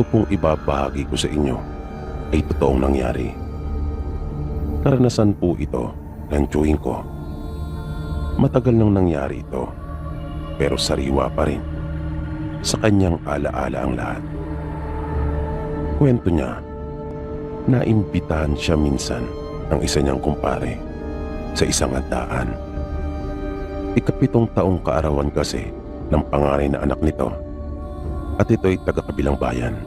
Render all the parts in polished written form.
Ito pong ibabahagi ko sa inyo ay totoong nangyari. Karanasan po ito ng tiyuhin ko. Matagal nang nangyari ito, pero sariwa pa rin. Sa kanyang alaala ang lahat. Kwento niya, naimbitahan siya minsan ng isa niyang kumpare sa isang handaan. Ika-7 taong kaarawan kasi ng panganay na anak nito, at ito'y taga-kabilang bayan.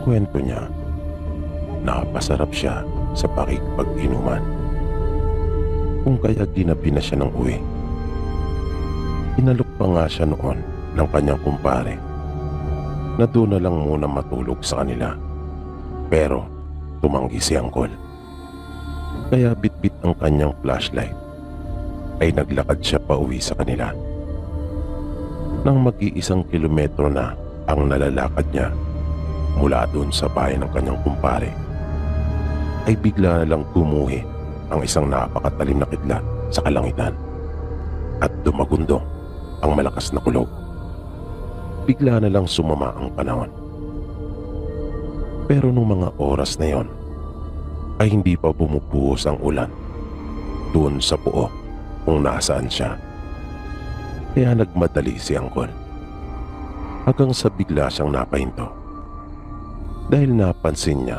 Kwento niya, napasarap siya sa pakikipag-inuman, kung kaya ginabi na siya ng uwi. Inalok pa nga siya noon ng kanyang kumpare na doon na lang muna matulog sa kanila, pero tumanggi si Angkol. Kaya bitbit ang kanyang flashlight ay naglakad siya pa uwi sa kanila. Nang mag-iisang kilometro na ang nalalakad niya mula doon sa bahay ng kanyang kumpare, ay bigla na lang gumuhi ang isang napakatalim na kidlat sa kalangitan at dumagundong ang malakas na kulog. Bigla na lang sumama ang panahon. Pero nung mga oras na yon ay hindi pa bumubuhos ang ulan doon sa puo kung nasaan siya. Kaya nagmadali si Angkol hanggang sa bigla siyang napahinto dahil napansin niya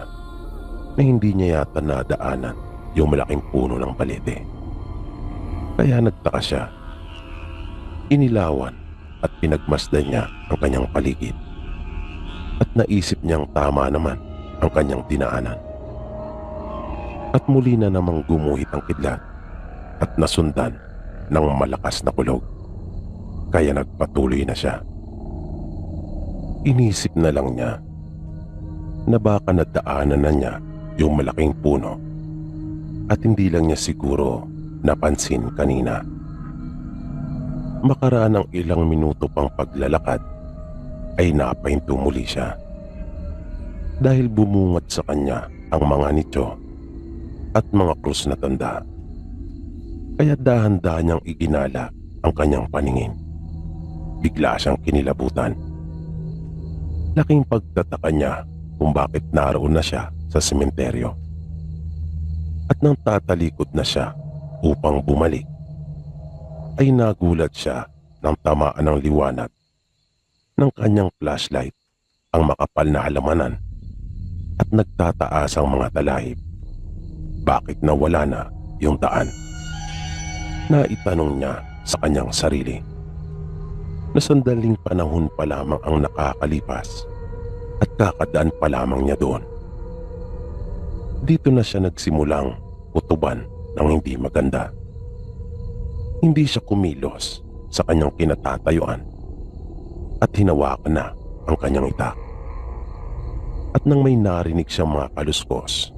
na hindi niya yata nadaanan yung malaking puno ng balete. Kaya nagtaka siya. Inilawan at pinagmasdan niya ang kanyang paligid at naisip niyang tama naman ang kanyang dinaanan. At muli na namang gumuhit ang kidlat at nasundan ng malakas na kulog. Kaya nagpatuloy na siya. Inisip na lang niya na baka nadaanan na niya yung malaking puno at hindi lang niya siguro napansin kanina. Makaraan ng ilang minuto pang paglalakad ay napahinto muli siya dahil bumungat sa kanya ang mga nityo at mga krus na tanda. Kaya dahan-dahan niyang iginala ang kanyang paningin. Bigla siyang kinilabutan. Laking pagtataka niya kung bakit naroon na siya sa sementeryo. At nang tatalikod na siya upang bumalik, ay nagulat siya ng tamaan ng liwanag ng kanyang flashlight ang makapal na halamanan at nagtataas ang mga talahib. Bakit nawala na yung daan? Naitanong niya sa kanyang sarili na sandaling panahon pa lamang ang nakakalipas at kakadaan pa lamang niya doon. Dito na siya nagsimulang utuban ng hindi maganda. Hindi siya kumilos sa kanyang kinatatayuan at hinawakan na ang kanyang itak. At nang may narinig siyang mga kaluskos,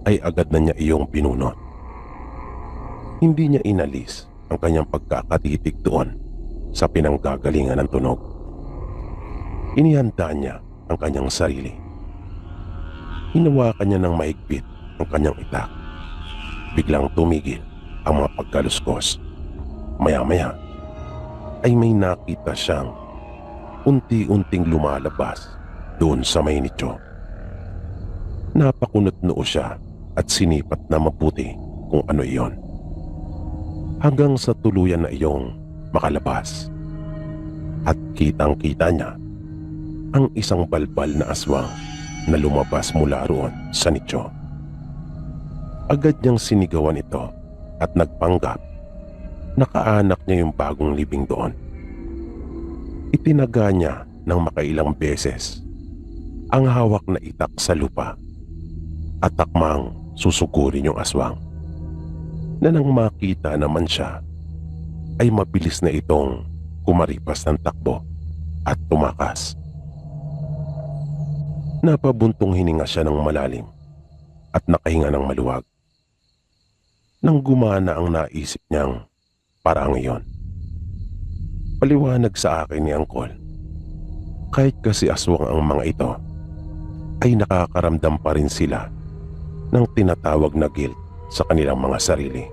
ay agad na niya iyong binunot. Hindi niya inalis ang kanyang pagkakatitig doon sa pinanggagalingan ng tunog. Inihanda niya ang kanyang sarili. Hinawakan niya ng mahigpit ang kanyang itak. Biglang tumigil ang mga pagkaluskos. Maya-maya ay may nakita siyang unti-unting lumalabas doon sa may nicho. Napakunot noo siya at sinipat na mabuti kung ano iyon, hanggang sa tuluyan na iyong makalabas. At kitang-kita niya ang isang balbal na aswang na lumabas mula roon sa nicho. Agad niyang sinigawan ito at nagpanggap na kaanak niya yung bagong libing doon. Itinaga niya ng makailang beses ang hawak na itak sa lupa at takmang susugurin yung aswang, na nang makita naman siya ay mabilis na itong kumaripas ng takbo at tumakas. Napabuntong hininga siya ng malalim at nakahinga ng maluwag. Nang gumana ang naisip niyang parang iyon. Paliwanag sa akin ni Angkol, kahit kasi aswang ang mga ito, ay nakakaramdam pa rin sila ng tinatawag na guilt sa kanilang mga sarili.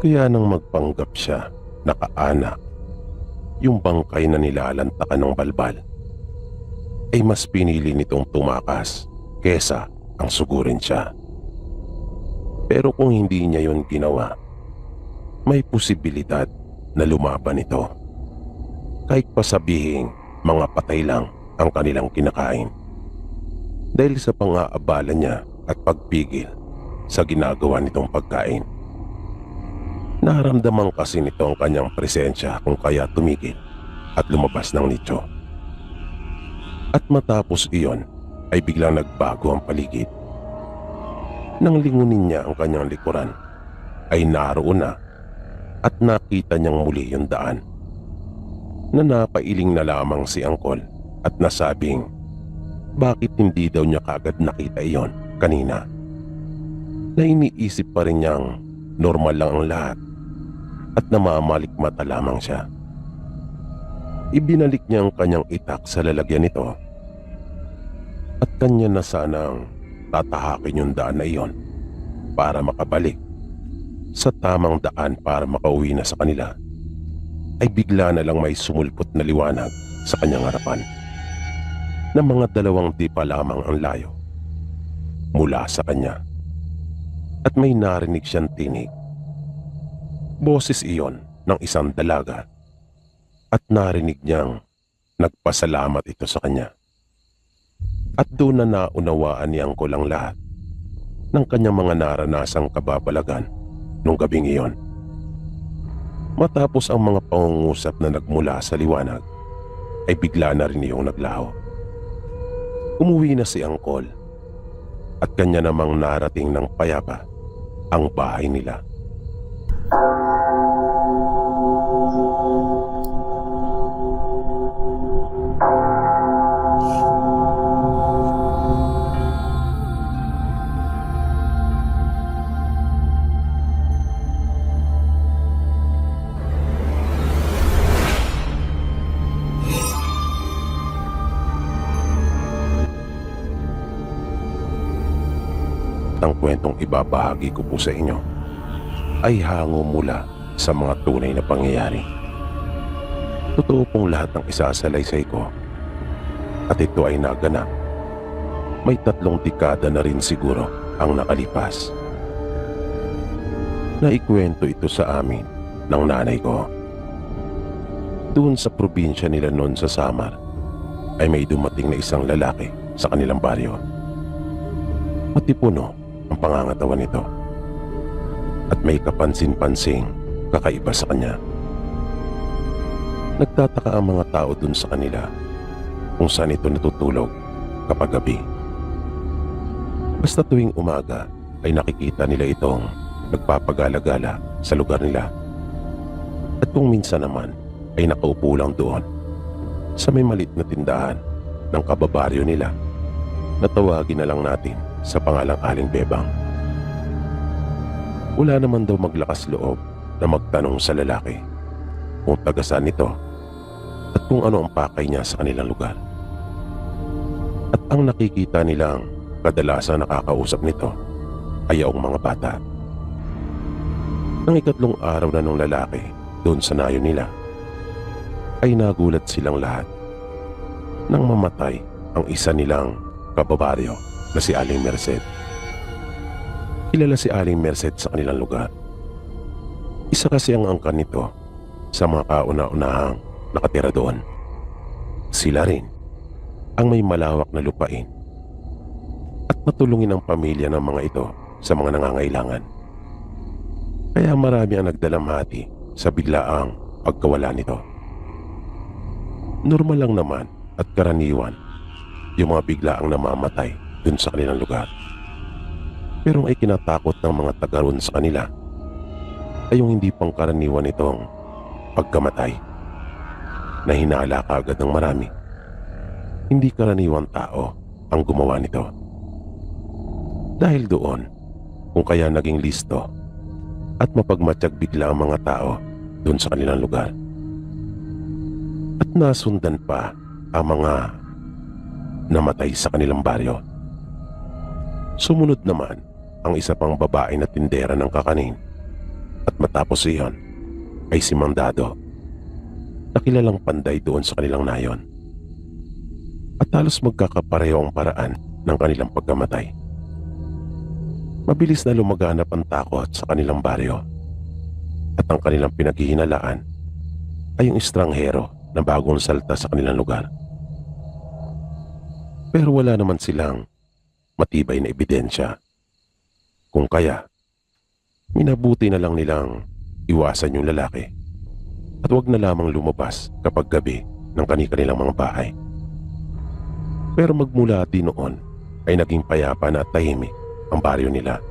Kaya nang magpanggap siya na kaanak yung bangkay na nilalantakan ng balbal, ay mas pinili nitong tumakas kesa ang sugurin siya. Pero kung hindi niya yon ginawa, may posibilidad na lumaban ito. Kahit pa sabihing mga patay lang ang kanilang kinakain. Dahil sa pang-aabala niya at pagpigil sa ginagawa nitong pagkain. Naramdaman kasi nito ang kanyang presensya kung kaya tumigil at lumabas ng nicho. At matapos iyon ay biglang nagbago ang paligid. Nang lingunin niya ang kanyang likuran ay naroon na at nakita niyang muli yung daan na napailing na lamang si Angkol at nasabing bakit hindi daw niya kaagad nakita iyon kanina. Na iniisip pa rin niyang normal lang ang lahat at namamalikmata lamang siya. Ibinalik niya ang kanyang itak sa lalagyan nito at kanya na sanang tatahakin yung daan na iyon para makabalik sa tamang daan para makauwi na sa kanila, ay bigla na lang may sumulpot na liwanag sa kanyang harapan na mga 2 dipa lamang ang layo mula sa kanya. At may narinig siyang tinig. Boses iyon ng isang dalaga at narinig niyang nagpasalamat ito sa kanya. At doon na naunawaan ni Angkol ang lahat ng kanyang mga naranasang kababalagan nung gabing iyon. Matapos ang mga pangungusap na nagmula sa liwanag, ay bigla na rin iyong naglaho. Umuwi na si Angkol at kanya namang narating ng payapa ang bahay nila. Ang kwentong ibabahagi ko po sa inyo ay hango mula sa mga tunay na pangyayari. Totoo pong lahat ng isasalaysay ko at ito ay naganap. May 3 dekada na rin siguro ang nakalipas. Naikwento ito sa amin ng nanay ko. Doon sa probinsya nila noon sa Samar ay may dumating na isang lalaki sa kanilang baryo. Matipuno ang pangangatawan nito at may kapansin-pansing kakaiba sa kanya. Nagtataka ang mga tao dun sa kanila kung saan ito natutulog kapag gabi. Basta tuwing umaga ay nakikita nila itong nagpapagala-gala sa lugar nila. At kung minsan naman ay nakaupo lang doon sa may maliit na tindahan ng kababaryo nila na tawagin na lang natin sa pangalang Aling Bebang. Wala naman daw maglakas loob na magtanong sa lalaki kung taga saan ito at kung ano ang pakay niya sa kanilang lugar. At ang nakikita nilang kadalasan nakakausap nito ay ang mga bata. Nang 2 araw na nung lalaki doon sa nayo nila, ay nagulat silang lahat nang mamatay ang isa nilang kababaryo na si Aling Merced. Kilala si Aling Merced sa kanilang lugar. Isa kasi ang angkan nito sa mga kauna-unahang nakatira doon. Sila rin ang may malawak na lupain at matulungin ang pamilya ng mga ito sa mga nangangailangan. Kaya marami ang nagdalamhati sa biglaang pagkawala nito. Normal lang naman at karaniwan yung mga biglaang namamatay dun sa kanilang lugar. Pero ay kinatakot ng mga taga roon sa kanila ay yung hindi pangkaraniwan itong pagkamatay na hinala kaagad ng marami. Hindi karaniwang tao ang gumawa nito. Dahil doon, kung kaya naging listo at mapagmatsyag bigla ang mga tao dun sa kanilang lugar. At nasundan pa ang mga namatay sa kanilang baryo. Sumunod naman ang isa pang babae na tindera ng kakanin at matapos iyon ay si Mang Dado na na kilalang panday doon sa kanilang nayon. At halos magkakapareho ang paraan ng kanilang pagkamatay. Mabilis na lumaganap ang takot sa kanilang baryo at ang kanilang pinaghihinalaan ay yung estranghero na bagong salta sa kanilang lugar. Pero wala naman silang matibay na ebidensya. Kung kaya, minabuti na lang nilang iwasan yung lalaki at wag na lamang lumabas kapag gabi ng kanilang mga bahay. Pero magmula din noon ay naging payapa na at tahimik ang baryo nila.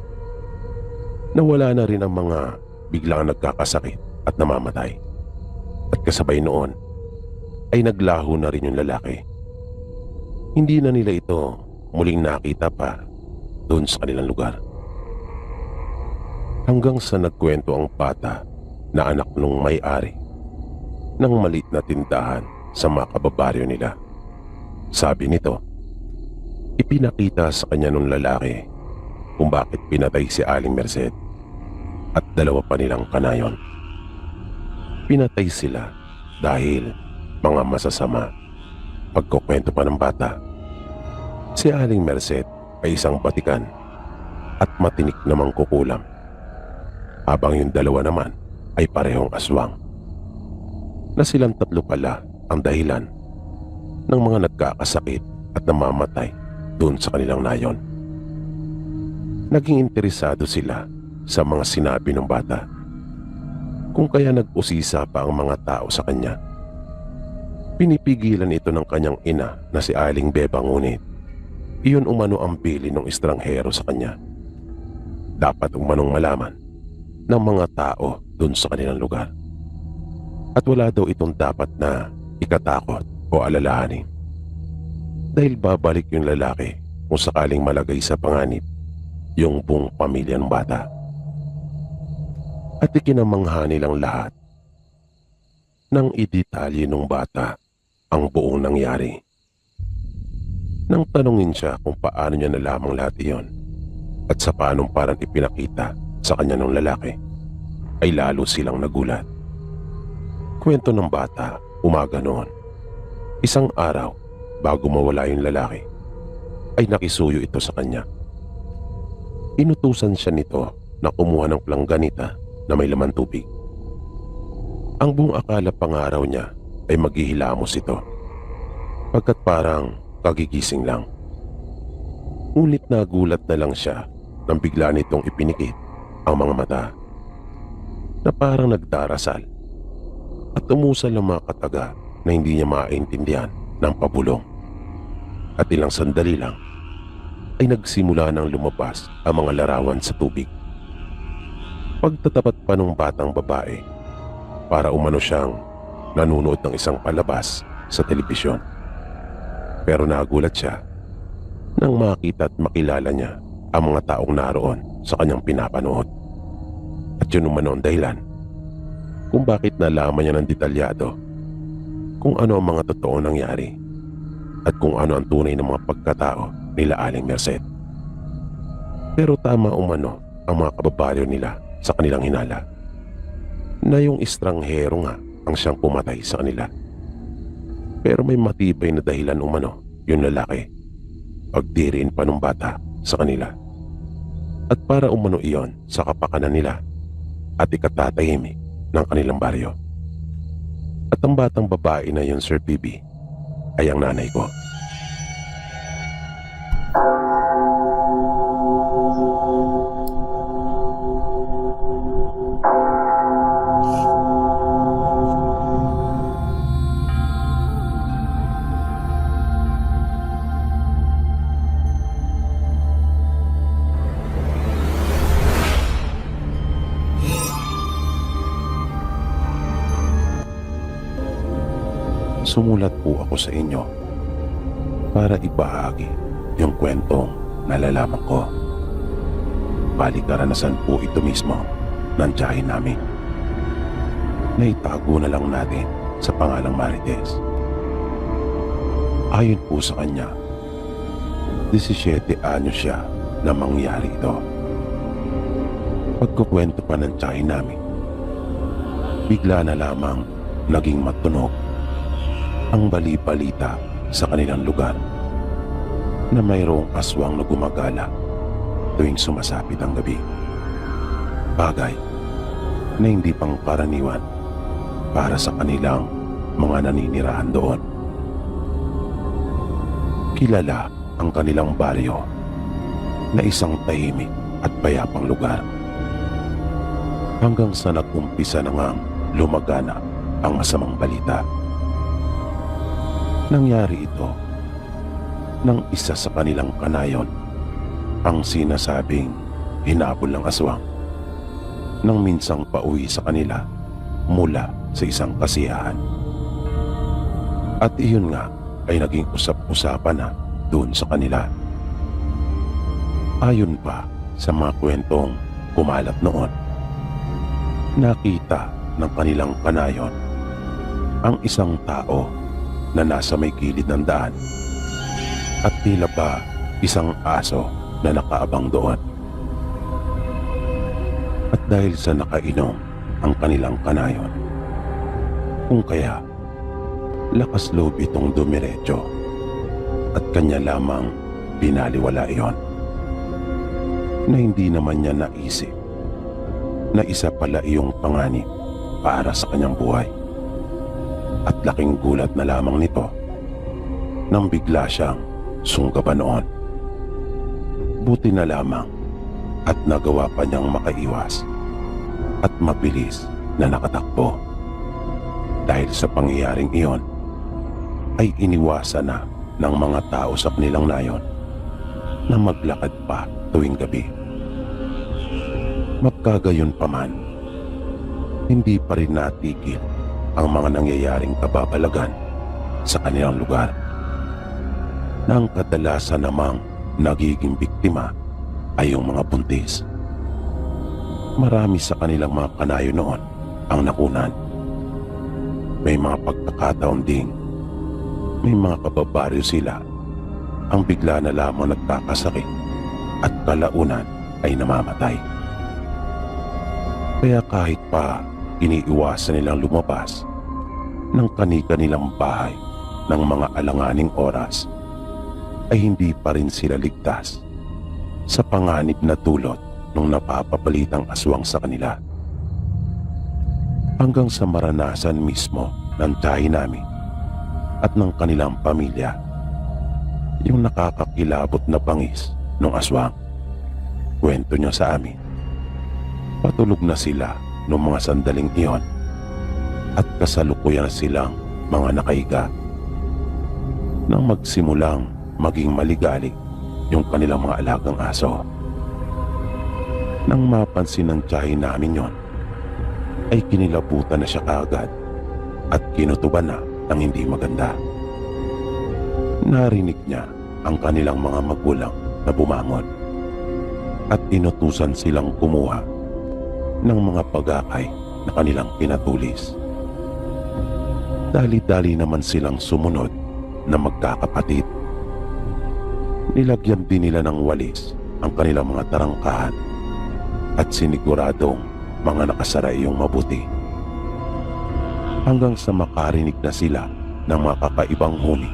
Nawala na rin ang mga biglang nagkakasakit at namamatay. At kasabay noon ay naglaho na rin yung lalaki. Hindi na nila ito muling nakita pa doon sa kanilang lugar. Hanggang sa nagkwento ang bata na anak nung may-ari ng maliit na tindahan sa mga kababaryo nila. Sabi nito, ipinakita sa kanya nung lalaki kung bakit pinatay si Aling Merced at dalawa pa nilang kanayon. Pinatay sila dahil mga masasama. Pagkukwento pa ng bata, si Aling Merced ay isang batikan at matinik namang kukulam, habang yung dalawa naman ay parehong aswang, na silang tatlo pala ang dahilan ng mga nagkakasakit at namamatay doon sa kanilang nayon. Naging interesado sila sa mga sinabi ng bata, kung kaya nag-usisa pa ang mga tao sa kanya. Pinipigilan ito ng kanyang ina na si Aling Beba, ngunit iyon umano ang bili ng estranghero sa kanya. Dapat umanong malaman ng mga tao doon sa kanilang lugar. At wala daw itong dapat na ikatakot o alalahanin, dahil babalik yung lalaki kung sakaling malagay sa panganib yung buong pamilya ng bata. At ikinamangha nilang lahat nang idetalye ng bata ang buong nangyari. Nang tanungin siya kung paano niya nalamang lahat iyon at sa paanong parang ipinakita sa kanya ng lalaki, ay lalo silang nagulat. Kwento ng bata, umaga noon, isang araw bago mawala yung lalaki, ay nakisuyo ito sa kanya. Inutusan siya nito na kumuha ng plangganita na may laman tubig. Ang buong akala pangaraw niya ay maghihilamos ito, pagkat parang kagigising lang. Ngunit nagulat na lang siya nang bigla nitong ipinikit ang mga mata, na parang nagdarasal, at umusal ng mga kataga na hindi niya maintindihan ng pabulong. At ilang sandali lang ay nagsimula nang lumabas ang mga larawan sa tubig. Pagtatapat pa ng batang babae, para umano siyang nanunood ng isang palabas sa telebisyon. Pero nagulat siya nang makita at makilala niya ang mga taong naroon sa kanyang pinapanood. At yun umano ang dahilan kung bakit nalaman niya ng detalyado kung ano ang mga totoong nangyari at kung ano ang tunay ng mga pagkatao nila Aling Merced. Pero tama umano ang mga kababaryo nila sa kanilang hinala, na yung estranghero nga ang siyang pumatay sa kanila. Pero may matibay na dahilan umano yung lalaki, pagdiriin pa ng bata sa kanila, at para umano iyon sa kapakanan nila at ikatatahimik ng kanilang baryo. At ang batang babae na yun, Sir Bibi, ay ang nanay ko. Sumulat po ako sa inyo para ibahagi yung kwentong nalalaman ko. Bali karanasan po ito mismo ng tiyahin namin. Naitago na lang natin sa pangalang Marites. Ayon po sa kanya, 17 anyos siya na mangyari ito. Pagkukwento pa ng tiyahin namin, bigla na lamang naging matunog ang bali-balita sa kanilang lugar na mayroong aswang na gumagala tuwing sumasapit ang gabi. Bagay na hindi pangkaraniwan para sa kanilang mga naninirahan doon. Kilala ang kanilang baryo na isang tahimik at payapang lugar. Hanggang sa nag-umpisa na ngang lumagana ang masamang balita. Nangyari ito nang isa sa kanilang kanayon ang sinasabing hinabol ng aswang nang minsang pauwi sa kanila mula sa isang kasiyahan. At iyon nga ay naging usap-usapan na doon sa kanila. Ayon pa sa mga kwentong kumalat noon, nakita ng kanilang kanayon ang isang tao na nasa may gilid ng daan at tila pa isang aso na nakaabang doon. At dahil sa nakainom ang kanilang kanayon, kung kaya lakas loob itong dumiretso at kanya lamang binaliwala iyon, na hindi naman niya naisip na isa pala iyong panganib para sa kanyang buhay. At laking gulat na lamang nito nang bigla siyang sunggaban noon. Buti na lamang at nagawa pa niyang makaiwas at mabilis na nakatakbo. Dahil sa pangyayaring iyon ay iniwasan na ng mga tao sa kanilang nayon na maglakad pa tuwing gabi. Magkagayon pa man, hindi pa rin natigil ang mga nangyayaring kababalagan sa kanilang lugar, na ang kadalasan namang nagiging biktima ay yung mga buntis. Marami sa kanilang mga kanayo noon ang nakunan. May mga pagkakataon ding may mga kababaryo sila ang bigla na lamang nagkakasakit at kalaunan ay namamatay. Kaya kahit pa iniiwasan nilang lumabas ng kani-kanilang bahay ng mga alanganing oras, ay hindi pa rin sila ligtas sa panganib na dulot ng napapabalitang aswang sa kanila. Hanggang sa maranasan mismo ng tiyahin namin at ng kanilang pamilya yung nakakakilabot na bangis ng aswang. Kwento niya sa amin, patulog na sila noong mga sandaling iyon at kasalukuyan silang mga nakahiga nang magsimulang maging maligalig yung kanilang mga alagang aso. Nang mapansin ng tiyahin namin yon, ay kinilabutan na siya kaagad at kinutuban na ng hindi maganda. Narinig niya ang kanilang mga magulang na bumangon at inutusan silang kumuha ng mga pagakay na kanilang pinatulis. Dali-dali naman silang sumunod na magkakapatid. Nilagyan din nila ng walis ang kanilang mga tarangkahan at siniguradong mga nakasara iyong mabuti. Hanggang sa makarinig na sila ng mga kakaibang huni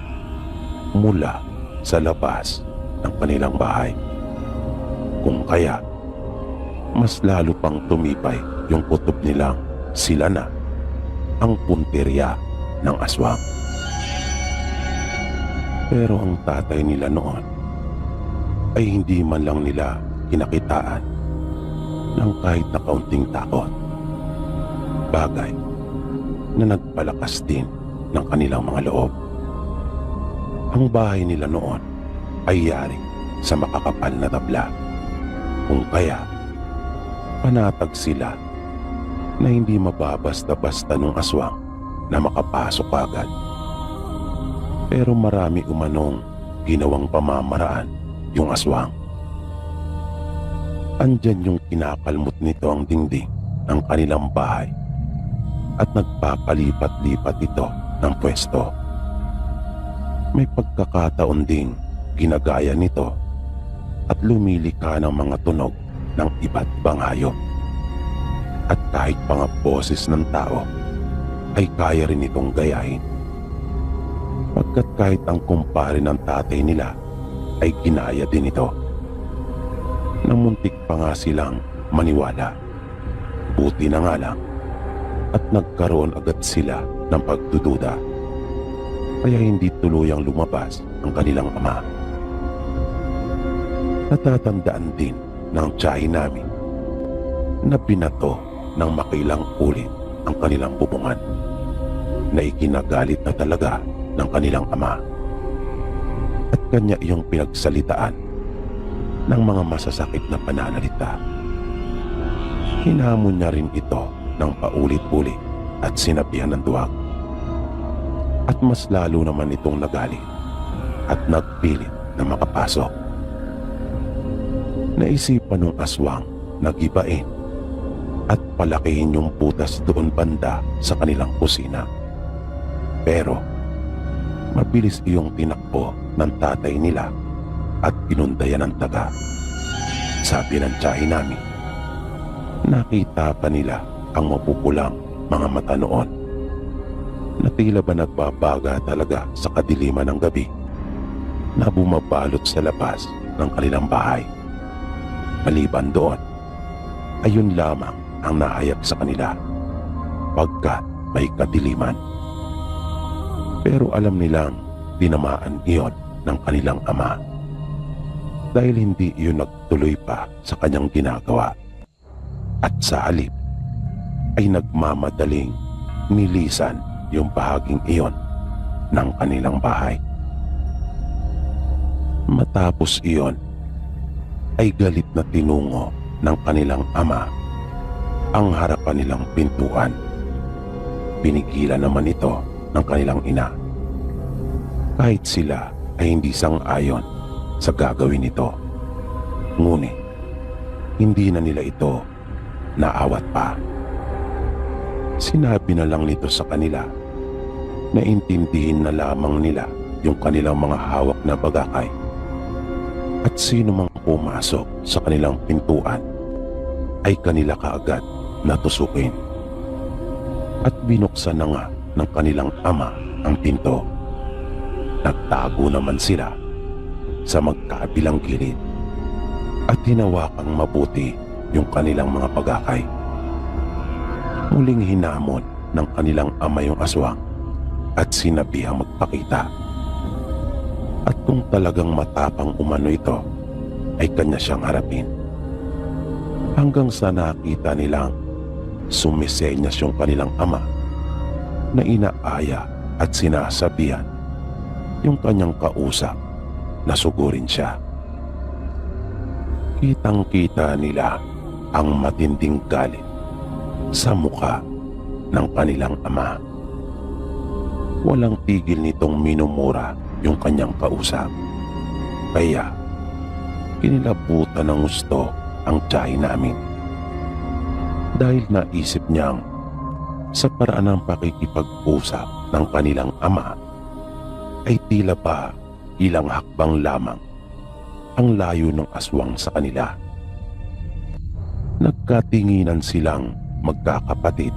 mula sa labas ng kanilang bahay. Kung kaya, mas lalo pang tumibay yung kutob nilang sila na ang punteriya ng aswang. Pero ang tatay nila noon ay hindi man lang nila kinakitaan ng kahit na kaunting takot. Bagay na nagpalakas din ng kanilang mga loob. Ang bahay nila noon ay yari sa makakapal na tabla. Kung kaya, panatag sila na hindi mababasta-basta ng aswang na makapasok agad. Pero marami umanong ginawang pamamaraan yung aswang. Andyan yung kinakalmot nito ang dingding ng kanilang bahay at nagpapalipat-lipat ito ng pwesto. May pagkakataon ding ginagaya nito at lumilika ng mga tunog ng iba't ibang hayop. At kahit mga boses ng tao ay kaya rin itong gayahin. Pagkat kahit ang kumpare ng tatay nila ay ginaya din ito. Namuntik pa nga silang maniwala. Buti na nga lang at nagkaroon agad sila ng pagdududa. Kaya hindi tuluyang lumabas ang kanilang ama. Natatandaan din ng tiyahin namin na binato ng makailang ulit ang kanilang bubungan na ikinagalit na talaga ng kanilang ama. At kanya iyong pinagsalitaan ng mga masasakit na pananalita. Hinamon niya rin ito ng paulit-ulit at sinabihan ng duwag. At mas lalo naman itong nagalit at nagpilit na makapasok. Naisipan ng aswang na gibain at palakihin yung putas doon banda sa kanilang kusina. Pero mabilis iyong tinakbo ng tatay nila at pinundayan ng taga. Sabi ng tiyahin namin, nakita pa nila ang mapupulang mga mata noon na tila ba nagbabaga talaga sa kadiliman ng gabi na bumabalot sa labas ng kanilang bahay. Maliban doon, ayun lamang ang nahayag sa kanila pagkat may kadiliman. Pero alam nilang tinamaan iyon ng kanilang ama dahil hindi iyon nagtuloy pa sa kanyang ginagawa at sa halip ay nagmamadaling nilisan yung bahaging iyon ng kanilang bahay. Matapos iyon ay galit na tinungo ng kanilang ama ang harapan nilang pintuan. Pinigilan naman ito ng kanilang ina. Kahit sila ay hindi sang-ayon sa gagawin nito. Ngunit hindi na nila ito naawat pa. Sinabi na lang nito sa kanila na intindihin na lamang nila yung kanilang mga hawak na bagakay at sino mang pumasok sa kanilang pintuan ay kanila kaagad natusukin. At binuksan na nga ng kanilang ama ang pinto. Nagtago naman sila sa magkabilang gilid at hinawakang mabuti yung kanilang mga bagakay. Muling hinamon ng kanilang ama yung aswang at sinabihang magpakita. At kung talagang matapang umano ito, ay kanya siyang harapin. Hanggang sa nakita nilang sumisenyas yung kanilang ama na inaaya at sinasabihan yung kanyang kausap na sugurin siya. Kitang-kita nila ang matinding galit sa mukha ng kanilang ama. Walang tigil nitong minumura yung kanyang kausap. Kaya kinilabutan ng gusto ang tiyahin namin. Dahil naisip niyang sa paraan ng pakikipag-usap ng kanilang ama ay tila ba ilang hakbang lamang ang layo ng aswang sa kanila. Nagkatinginan silang magkakapatid,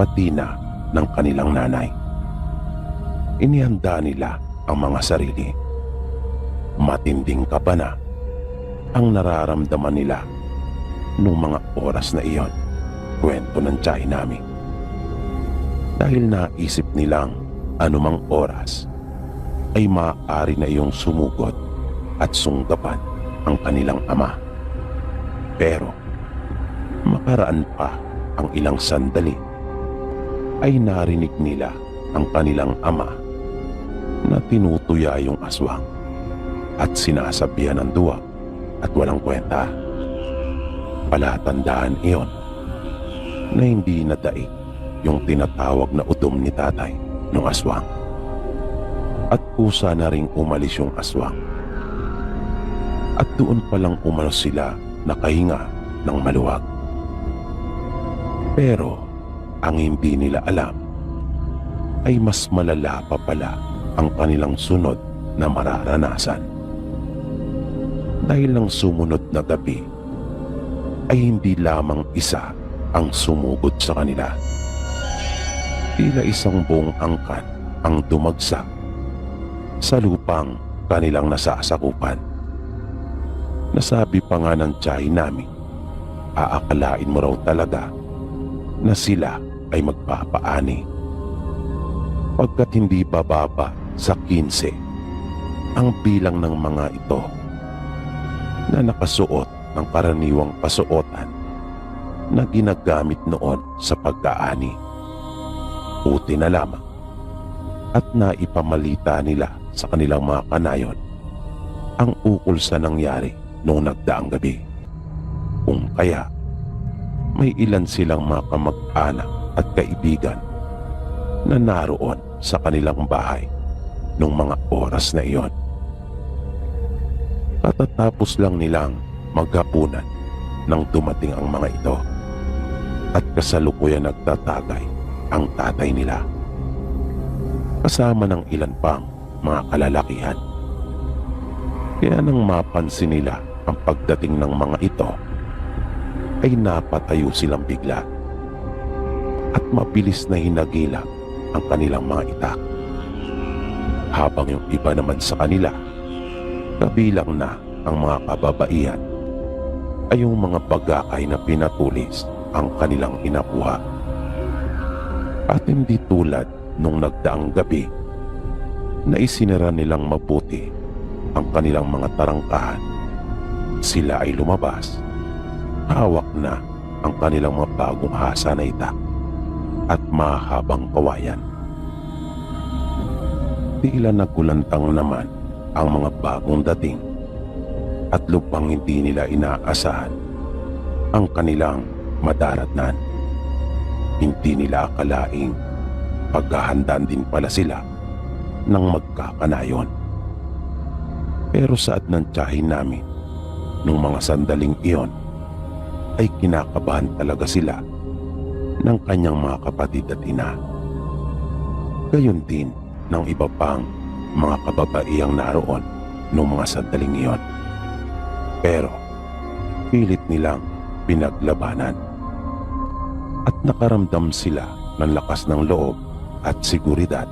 pati na ng kanilang nanay. Inihanda nila ang mga sarili. Matinding kaba na ang nararamdaman nila nung mga oras na iyon, kwento ng tiyahin namin. Dahil naisip nilang anumang oras ay maaari na iyong sumugod at sunggapan ang kanilang ama. Pero makaraan pa ang ilang sandali ay narinig nila ang kanilang ama na tinutuya yung aswang at sinasabihan ng duwag at walang kwenta. Palatandaan iyon na hindi nadaig yung tinatawag na udom ni tatay ng aswang. At kusa na ring umalis yung aswang. At doon palang umalis sila nakahinga ng maluwag. Pero ang hindi nila alam ay mas malala pa pala ang kanilang sunod na mararanasan. Dahil ng sumunod na gabi ay hindi lamang isa ang sumugod sa kanila. Tila isang buong angkan ang dumagsak sa lupang kanilang nasasakupan. Nasabi pa nga ng tiyahin namin, aakalain mo raw talaga na sila ay magpapaani. Pagkat hindi bababa sa 15 ang bilang ng mga ito na nakasuot ng karaniwang pasuotan na ginagamit noon sa pagkaani. Buti na lamang at naipamalita nila sa kanilang mga kanayon ang ukol sa nangyari noong nagdaang gabi. Kung kaya, may ilan silang mga kamag-anak at kaibigan na naroon sa kanilang bahay noong mga oras na iyon. Katatapos lang nilang maghapunan nang dumating ang mga ito at kasalukuyan nagtatagay ang tatay nila kasama ng ilan pang mga kalalakihan. Kaya nang mapansin nila ang pagdating ng mga ito ay napatayo silang bigla at mabilis na hinagilap ang kanilang mga itak, habang yung iba naman sa kanila, kabilang na ang mga kababaihan, ay yung mga bagakay na pinatulis ang kanilang inakuha. At hindi tulad nung nagdaang gabi na isinara nilang mabuti ang kanilang mga tarangkahan. Sila ay lumabas, hawak na ang kanilang mga bagong hasa na itak at mahabang kawayan. Tila nagulantang naman ang mga bagong dating at lupang hindi nila inaasahan ang kanilang madaratnan. Hindi nila akalaing paghahandaan din pala sila ng magkakanayon. Pero saad ng tiyahin namin, nung mga sandaling iyon, ay kinakabahan talaga sila ng kanyang mga kapatid at ina. Gayon din ng iba pang mga kababaihang naroon noong mga sandaling iyon. Pero pilit nilang pinaglabanan at nakaramdam sila ng lakas ng loob at seguridad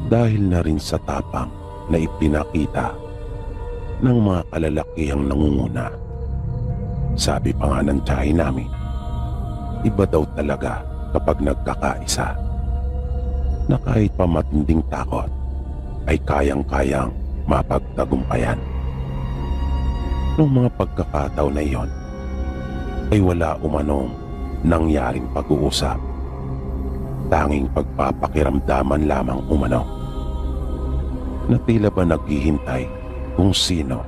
dahil na rin sa tapang na ipinakita ng mga kalalakihang nangunguna. Sabi pa nga ng tiyahin namin, iba daw talaga kapag nagkakaisa, na kahit pa matinding takot ay kayang-kayang mapagtagumpayan. Noong mga pagkakataon na iyon ay wala umanong nangyaring pag-uusap, tanging pagpapakiramdaman lamang umano, na tila ba naghihintay kung sino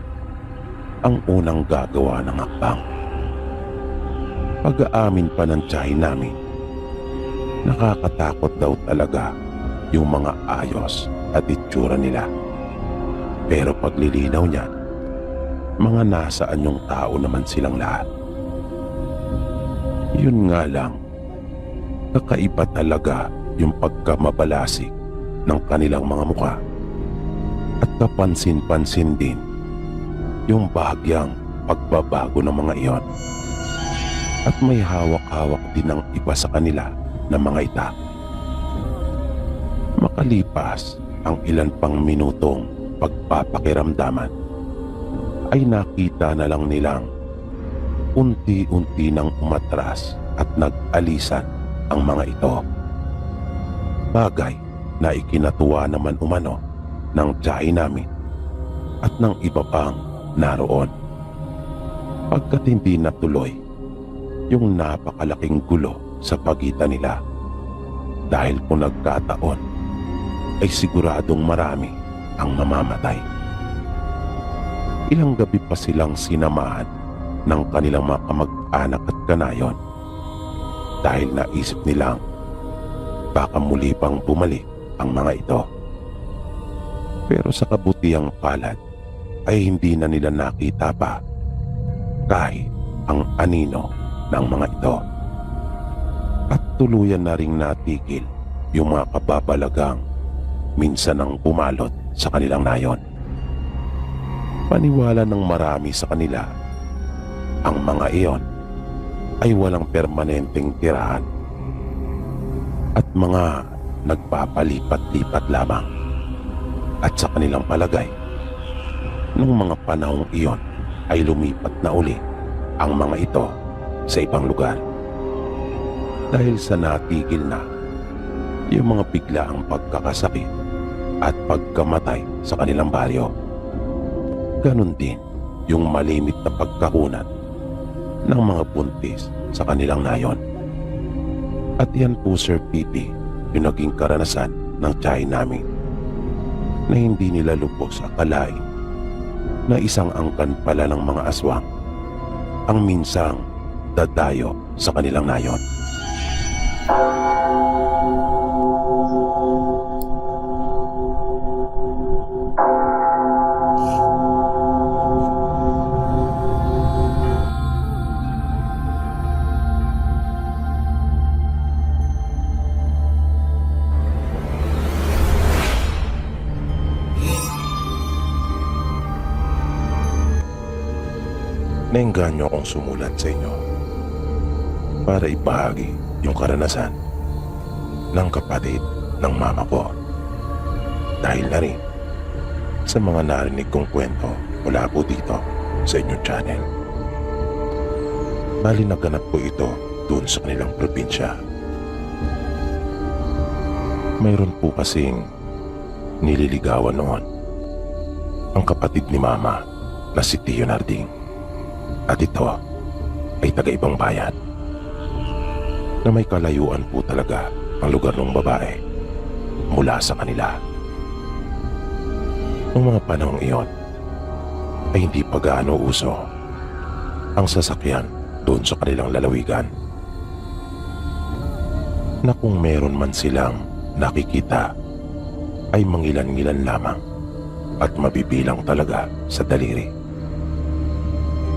ang unang gagawa ng hakbang. Pag-aamin pa ng tiyahin namin, nakakatakot daw talaga yung mga ayos at itsura nila. Pero paglilinaw niya, mga nasa anyong tao naman silang lahat. Yun nga lang, kakaiba talaga yung pagkamabalasik ng kanilang mga mukha. At kapansin-pansin din yung bahagyang pagbabago ng mga iyon. At may hawak-hawak din ng iba sa kanila na mga itak. Makalipas ang ilan pang minutong pagpapakiramdaman, ay nakita na lang nilang unti-unti nang umatras at nag-alisan ang mga ito. Bagay na ikinatuwa naman umano ng tiyahin namin at ng iba pang naroon. Pagkat hindi natuloy yung napakalaking gulo sa pagitan nila, dahil kung nagkataon ay siguradong marami ang mamamatay. Ilang gabi pa silang sinamahan ng kanilang mga kamag-anak at kanayon dahil naisip nilang baka muli pang bumalik ang mga ito. Pero sa kabutihang palad ay hindi na nila nakita pa kahit ang anino ng mga ito. At tuluyan na ring natigil yung mga kababalagang minsan ang pumalot sa kanilang nayon. Paniwala ng marami sa kanila, ang mga iyon ay walang permanenteng tirahan at mga nagpapalipat-lipat lamang. At sa kanilang palagay, nung mga panahong iyon ay lumipat na uli ang mga ito sa ibang lugar. Dahil sa natigil na yung mga biglaang pagkakasakit at pagkamatay sa kanilang baryo. Ganon din yung malimit na pagkakunat ng mga buntis sa kanilang nayon. At yan po, Sir Pipi, yung naging karanasan ng tiyahin namin, na hindi nila lubos akalain na isang angkan pala ng mga aswang ang minsang dadayo sa kanilang nayon. Naengganyo akong sumulat sa inyo para ibahagi yung karanasan ng kapatid ng mama ko. Dahil na rin sa mga narinig kong kwento mula po dito sa inyong channel. Bali naganap po ito doon sa kanilang probinsya. Mayroon po kasing nililigawan noon ang kapatid ni mama na si Tio Narding. At ito ay taga-ibang bayan na may kalayuan po talaga ang lugar ng babae mula sa kanila. Noong mga panahong iyon ay hindi pa gaano uso ang sasakyan doon sa kanilang lalawigan, na kung meron man silang nakikita ay mangilan-ngilan lamang at mabibilang talaga sa daliri.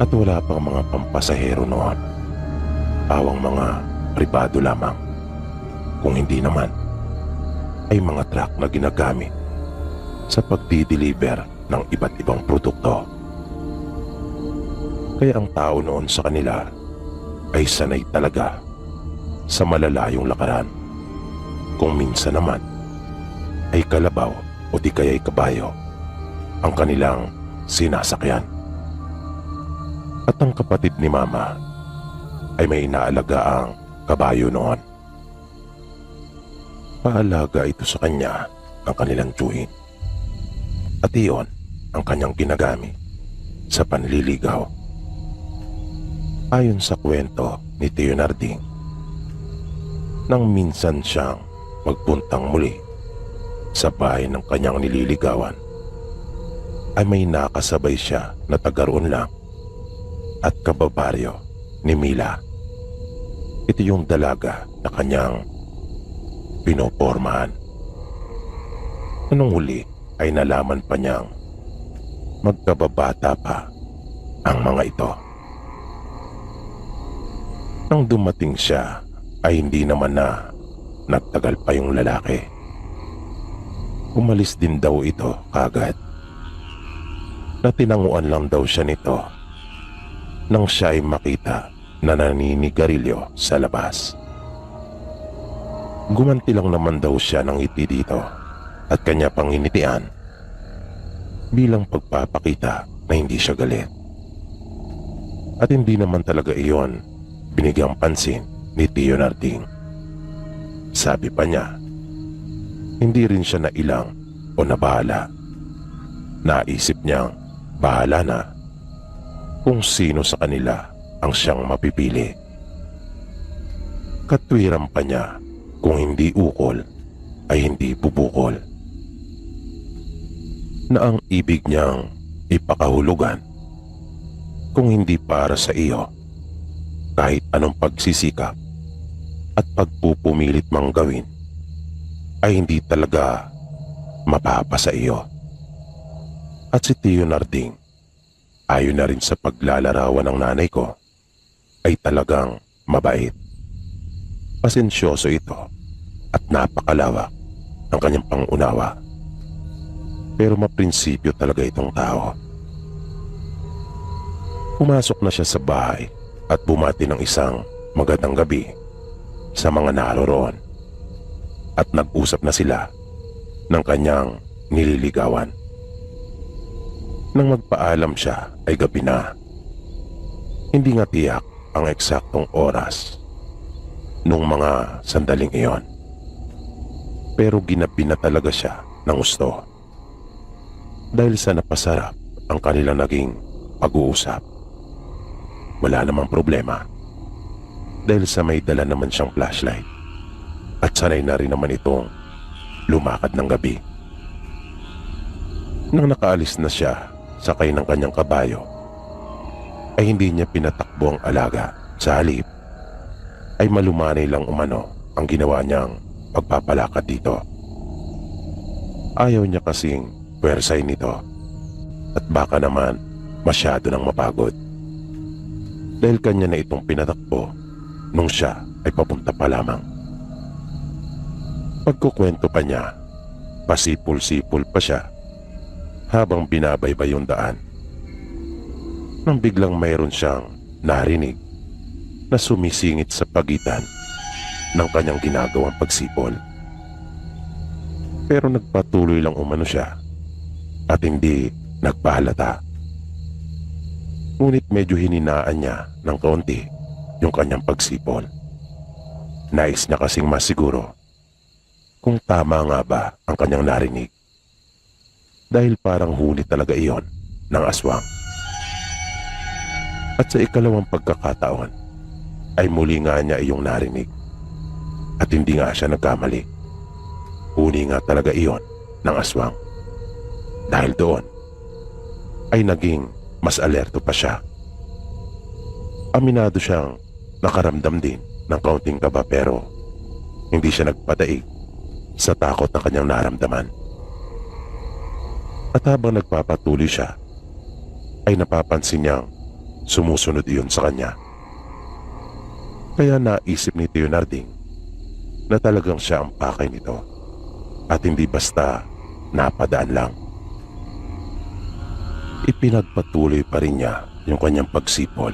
At wala pang mga pampasahero noon, pawang mga pribado lamang, kung hindi naman ay mga truck na ginagamit sa pagdi-deliver ng iba't ibang produkto. Kaya ang tao noon sa kanila ay sanay talaga sa malalayong lakaran, kung minsan naman ay kalabaw o di kaya'y kabayo ang kanilang sinasakyan. At ang kapatid ni mama ay may inaalagaang kabayo noon. Paalaga ito sa kanya ng kanilang tiyuhin. At iyon ang kanyang ginagamit sa panliligaw. Ayon sa kwento ni Tio Narding, nang minsan siyang magpuntang muli sa bahay ng kanyang nililigawan, ay may nakasabay siya na taga roon lang at kababaryo ni Mila. Ito yung dalaga na kanyang pinopormahan. Anong huli ay nalaman pa niyang magkababata pa ang mga ito. Nang dumating siya ay hindi naman na nagtagal pa yung lalaki. Umalis din daw ito kagad. Natinanguan lang daw siya nito nang siya ay makita na naninigarilyo sa labas. Gumanti lang naman daw siya ng ngiti dito at kanya pang initian bilang pagpapakita na hindi siya galit. At hindi naman talaga iyon binigyang pansin ni Tio Narding. Sabi pa niya, hindi rin siya nailang o nabahala. Naisip niyang bahala na kung sino sa kanila ang siyang mapipili. Katwiran pa niya, kung hindi ukol ay hindi bubukol, na ang ibig niyang ipakahulugan kung hindi para sa iyo, kahit anong pagsisikap at pagpupumilit mang gawin ay hindi talaga mapapasa iyo. At si Tio Narding, ayon na rin sa paglalarawan ng nanay ko, ay talagang mabait. Pasensyoso ito at napakalawak ng kanyang pangunawa. Pero maprinsipyo talaga itong tao. Pumasok na siya sa bahay at bumati ng isang magandang gabi sa mga naroroon. at nag-usap na sila ng kanyang nililigawan. Nang magpaalam siya ay gabi na. Hindi nga tiyak ang eksaktong oras nung mga sandaling iyon. Pero ginabi na talaga siya ng gusto. Dahil sa napasarap ang kanilang naging pag-uusap. Wala namang problema. Dahil sa may dala naman siyang flashlight. At sanay na rin naman itong lumakad ng gabi. Nang nakaalis na siya sakay ng kanyang kabayo, ay hindi niya pinatakbo ang alaga. Sa halip, ay malumanay lang umano ang ginawa niyang pagpapalakad dito. Ayaw niya kasing pwersay nito at baka naman masyado nang mapagod. Dahil kanya na itong pinatakbo nung siya ay papunta pa lamang. Pagkukwento pa niya, pasipul-sipul pa siya habang binabaybay yung daan. Nang biglang mayroon siyang narinig na sumisingit sa pagitan ng kanyang ginagawang pagsipol. Pero nagpatuloy lang umano siya at hindi nagpahalata. Ngunit medyo hininaan niya ng kaunti yung kanyang pagsipol. Nais niya kasing masiguro kung tama nga ba ang kanyang narinig. Dahil parang huli talaga iyon ng aswang. At sa ikalawang pagkakataon, ay muli nga niya iyong narinig. At hindi nga siya nagkamali. Huli nga talaga iyon ng aswang. Dahil doon, ay naging mas alerto pa siya. Aminado siyang nakaramdam din ng kaunting kaba pero hindi siya nagpadaig sa takot na kanyang naramdaman. At habang nagpapatuloy siya, ay napapansin niyang sumusunod iyon sa kanya. Kaya naisip ni Leonarding na talagang siya ang pakay nito at hindi basta napadaan lang. Ipinagpatuloy pa rin niya yung kanyang pagsipol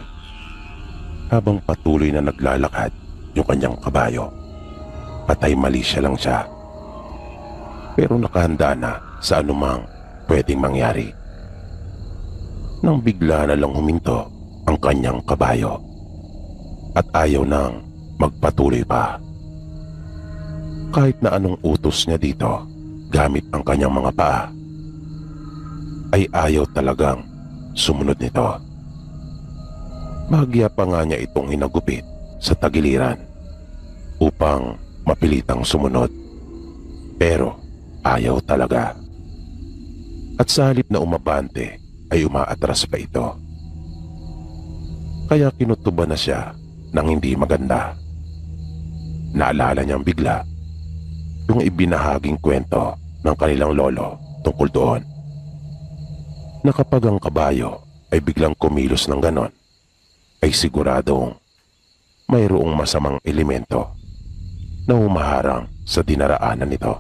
habang patuloy na naglalakad yung kanyang kabayo. Patay mali siya lang siya. Pero nakahanda na sa anumang pwedeng mangyari. Nang bigla na lang huminto ang kanyang kabayo at ayaw nang magpatuloy pa. Kahit na anong utos niya dito gamit ang kanyang mga paa, ay ayaw talagang sumunod nito. Bahagya pa nga niya itong hinagupit sa tagiliran upang mapilitang sumunod. Pero ayaw talaga. At sa halip na umabante ay umaatras pa ito. Kaya kinutuban na siya ng hindi maganda. Naalala niyang bigla yung ibinahaging kwento ng kanilang lolo tungkol doon. Na kapag ang kabayo ay biglang kumilos ng ganon, ay siguradong mayroong masamang elemento na humaharang sa dinaraanan nito.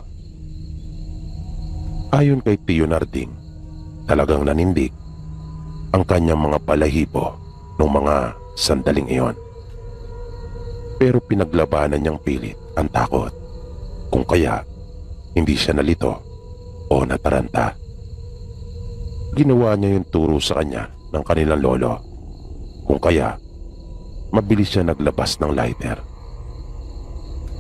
Ayon kay Leonarding, talagang nanindig ang kanyang mga balahibo noong mga sandaling iyon. Pero pinaglabanan niyang pilit ang takot, kung kaya hindi siya nalito o nataranta. Ginawa niya yung turo sa kanya ng kanilang lolo, kung kaya mabilis siya naglabas ng lighter.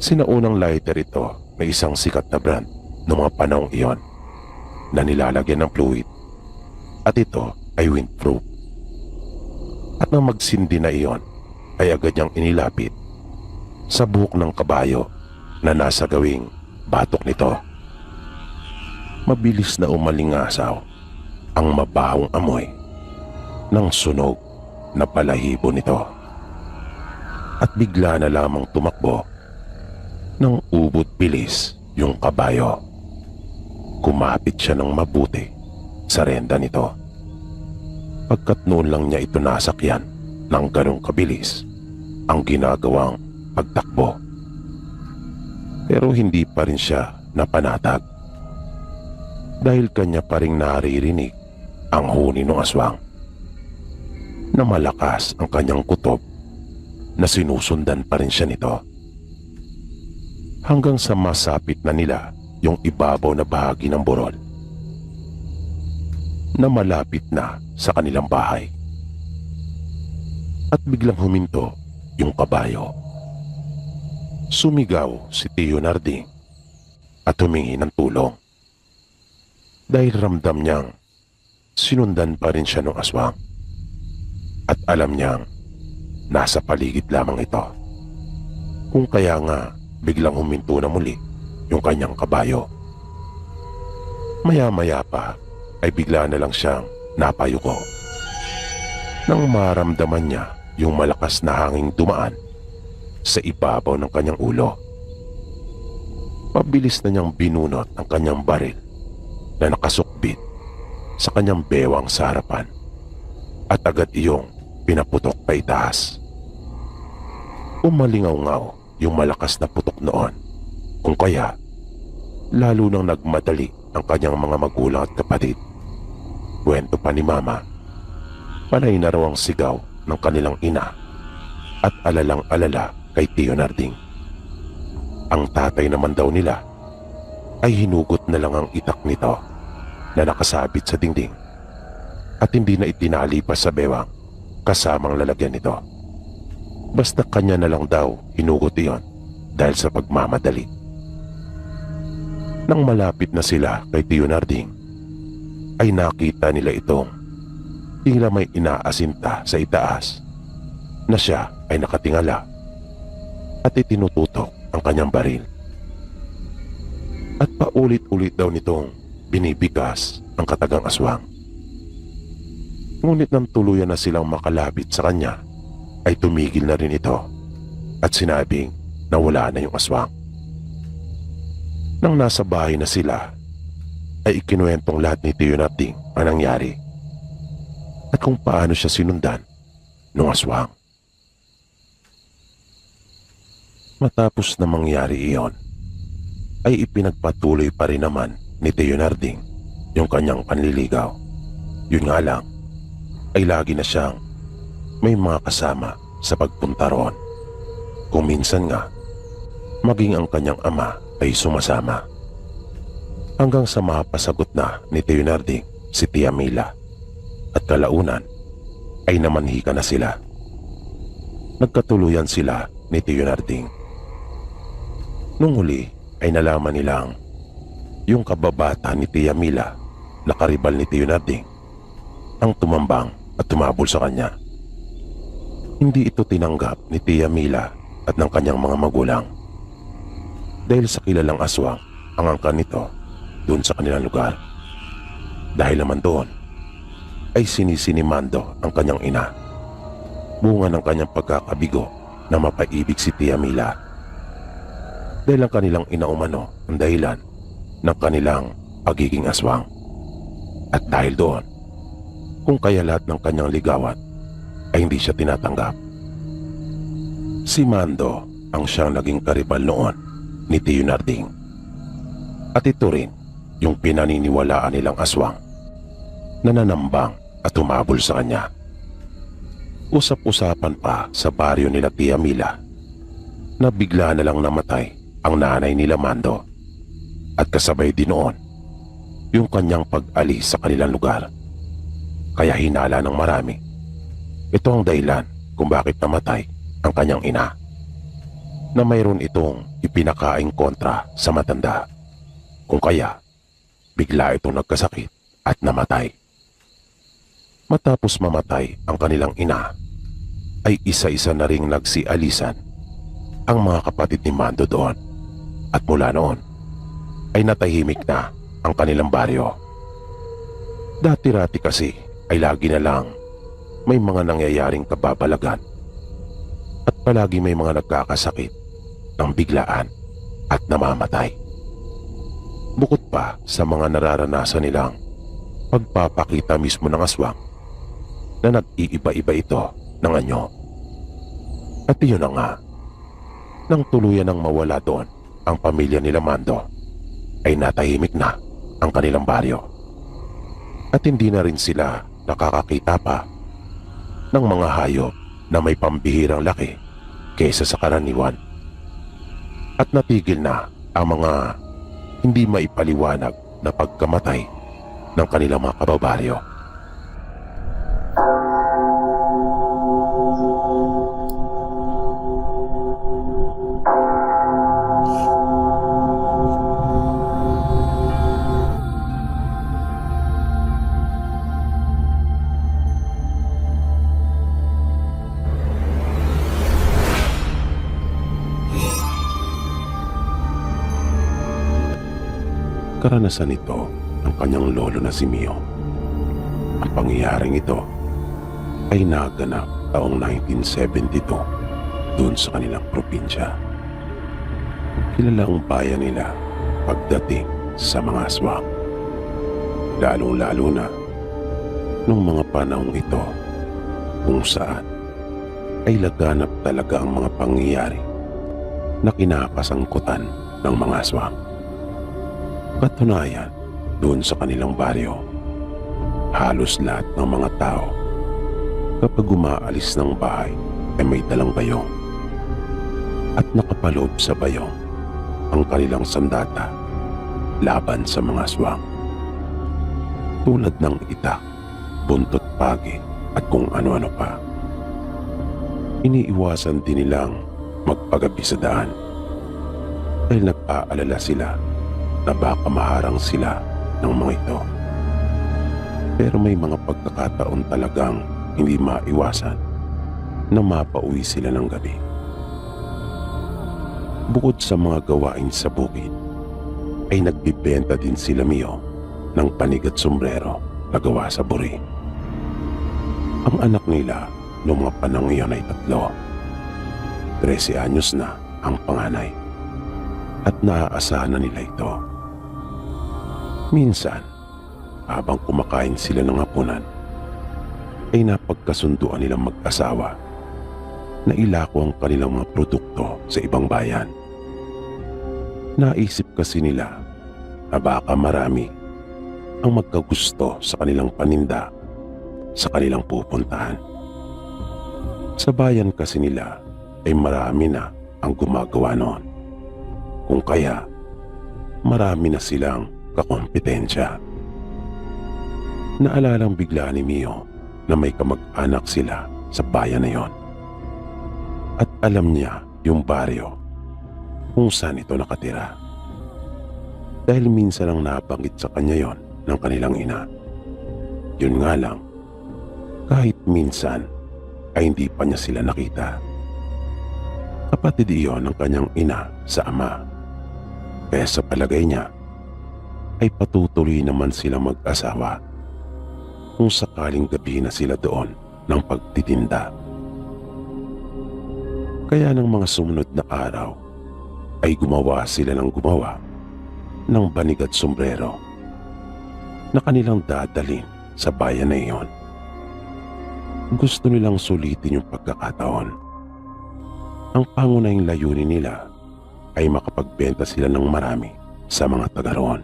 Sinaunang lighter ito na isang sikat na brand noong mga panahong iyon na nilalagyan ng fluid at ito ay windproof. At nang magsindi na iyon ay agad niyang inilapit sa buhok ng kabayo na nasa gawing batok nito. Mabilis na umalingasaw ang mabahong amoy ng sunog na balahibo nito. At bigla na lamang tumakbo ng ubod bilis yung kabayo. Kumapit siya ng mabuti sa renda nito. Pagkat noon lang niya ito nasakyan ng ganong kabilis ang ginagawang pagtakbo. Pero hindi pa rin siya napanatag dahil kanya pa rin naririnig ang huni ng aswang na malakas ang kanyang kutob na sinusundan pa rin siya nito. hanggang sa masapit na nila yung ibabaw na bahagi ng burol na malapit na sa kanilang bahay. At biglang huminto yung kabayo. Sumigaw si Tio Narding at humingi ng tulong dahil ramdam niyang sinundan pa rin siya ng aswang at alam niyang nasa paligid lamang ito. Kung kaya nga biglang huminto na muli yung kanyang kabayo. Maya-maya pa ay bigla na lang siyang napayuko nang maramdaman niya yung malakas na hanging dumaan sa ibabaw ng kanyang ulo. Mabilis na niyang binunot ang kanyang baril na nakasukbit sa kanyang bewang sa harapan at agad iyong pinaputok pa itaas. Umalingaw-ngaw yung malakas na putok noon, kung kaya lalo nang nagmadali ang kanyang mga magulang at kapatid. Kwento pa ni Mama, panay na raw ang sigaw ng kanilang ina at alalang-alala kay Tio Narding. Ang tatay naman daw nila ay hinugot na lang ang itak nito na nakasabit sa dingding at hindi na itinali pa sa bewang kasamang lalagyan nito. Basta kanya na lang daw hinugot iyon dahil sa pagmamadali. Nang malapit na sila kay Tio Narding, ay nakita nila itong tila may inaasinta sa itaas na siya ay nakatingala at itinututok ang kanyang baril. At paulit-ulit daw nitong binibigas ang katagang aswang. Ngunit nang tuluyan na silang makalapit sa kanya, ay tumigil na rin ito at sinabing na wala na yung aswang. Nang nasa bahay na sila, ay ikinuwentong lahat ni Tio Narding ang nangyari at kung paano siya sinundan ng aswang. Matapos na mangyari iyon, ay ipinagpatuloy pa rin naman ni Tio Narding yung kanyang panliligaw. Yun nga lang, ay lagi na siyang may mga kasama sa pagpunta roon. Kung minsan nga, maging ang kanyang ama ay sumasama. Hanggang sa mapasagot na ni Tio Narding si Tia Mila at kalaunan ay namanhika na sila. Nagkatuluyan sila ni Tio Narding. Nung huli ay nalaman nilang yung kababata ni Tia Mila na karibal ni Tio Narding ang tumambang at tumabol sa kanya. Hindi ito tinanggap ni Tia Mila at ng kanyang mga magulang dahil sa kilalang aswang ang angkan nito doon sa kanilang lugar. Dahil naman doon ay sinisinimando ang kanyang ina, bunga ng kanyang pagkakabigo na mapaibig si Tia Mila. Dahil ang kanilang ina umano ang dahilan ng kanilang pagiging aswang. At dahil doon, kung kaya lahat ng kanyang ligawan ay hindi siya tinatanggap. Si Mando ang siyang naging karibal noon ni Tio Narding. At ito rin yung pinaniniwalaan nilang aswang na nanambang at humabol sa kanya. Usap-usapan pa sa baryo nila Tia Mila na bigla na lang namatay ang nanay nila Mando at kasabay din noon yung kanyang pag-alis sa kanilang lugar. Kaya hinala ng marami, ito ang dahilan kung bakit namatay ang kanyang ina, na mayroon itong ipinakaing kontra sa matanda, kung kaya bigla itong nagkasakit at namatay. Matapos mamatay ang kanilang ina, ay isa-isa na ring nagsialisan ang mga kapatid ni Mando doon. At mula noon, ay natahimik na ang kanilang baryo. Dati-rati kasi ay lagi na lang may mga nangyayaring kababalagan at palagi may mga nagkakasakit ng biglaan at namamatay. Bukod pa sa mga nararanasan nilang pagpapakita mismo ng aswang na nag-iiba-iba ito ng anyo. At iyon na nga, nang tuluyan ng mawala doon ang pamilya nila Mando, ay natahimik na ang kanilang baryo. At hindi na rin sila nakakakita pa ng mga hayop na may pambihirang laki kaysa sa karaniwan. at natigil na ang mga hindi maipaliwanag na pagkamatay ng kanilang mga kababaryo. Karanasan ito ng kanyang lolo na si Mio. Ang pangyayaring ito ay naganap taong 1972 doon sa kanilang probinsya. Kilala ang bayan nila pagdating sa mga aswang. Lalong-lalo na nung mga panahong ito kung saan ay laganap talaga ang mga pangyayari na kinakasangkutan ng mga aswang. Katunayan, doon sa kanilang baryo, halos lahat ng mga tao kapag umaalis ng bahay ay may dalang bayong at nakapaloob sa bayong ang kanilang sandata laban sa mga aswang. Tulad ng itak, buntot pagi at kung ano-ano pa. Iniiwasan din nilang magpagabi sa daan dahil nag-aalala sila na baka maharang sila ng mga ito. Pero may mga pagkakataon talagang hindi maiwasan na mapauwi sila ng gabi. Bukod sa mga gawain sa bukid, ay nagbibenta din sila Mio ng panig at sombrero na gawa sa buri. Ang anak nila noong mga panahon iyon ay 3. 13 anyos na ang panganay at naaasahan na nila ito. Minsan, habang kumakain sila ng hapunan, ay napagkasunduan nilang mag-asawa na ilako ang kanilang mga produkto sa ibang bayan. Naisip kasi nila na baka marami ang magkagusto sa kanilang paninda sa kanilang pupuntahan. Sa bayan kasi nila ay marami na ang gumagawa noon. Kung kaya, marami na silang kakompetensya. Naalalang bigla ni Mio na may kamag-anak sila sa bayan na yon. At alam niya yung baryo kung saan ito nakatira. Dahil minsan ang nabanggit sa kanya yon ng kanilang ina. Yun nga lang, kahit minsan ay hindi pa niya sila nakita. Kapatid iyon ng kanyang ina sa ama. Kaya sa palagay niya, ay patutuloy naman silang mag-asawa kung sakaling gabi na sila doon ng pagtitinda. Kaya ng mga sumunod na araw ay gumawa sila ng banig at sombrero na kanilang dadalhin sa bayan na iyon. Gusto nilang sulitin yung pagkakataon. Ang pangunahing layunin nila ay makapagbenta sila ng marami sa mga taga roon.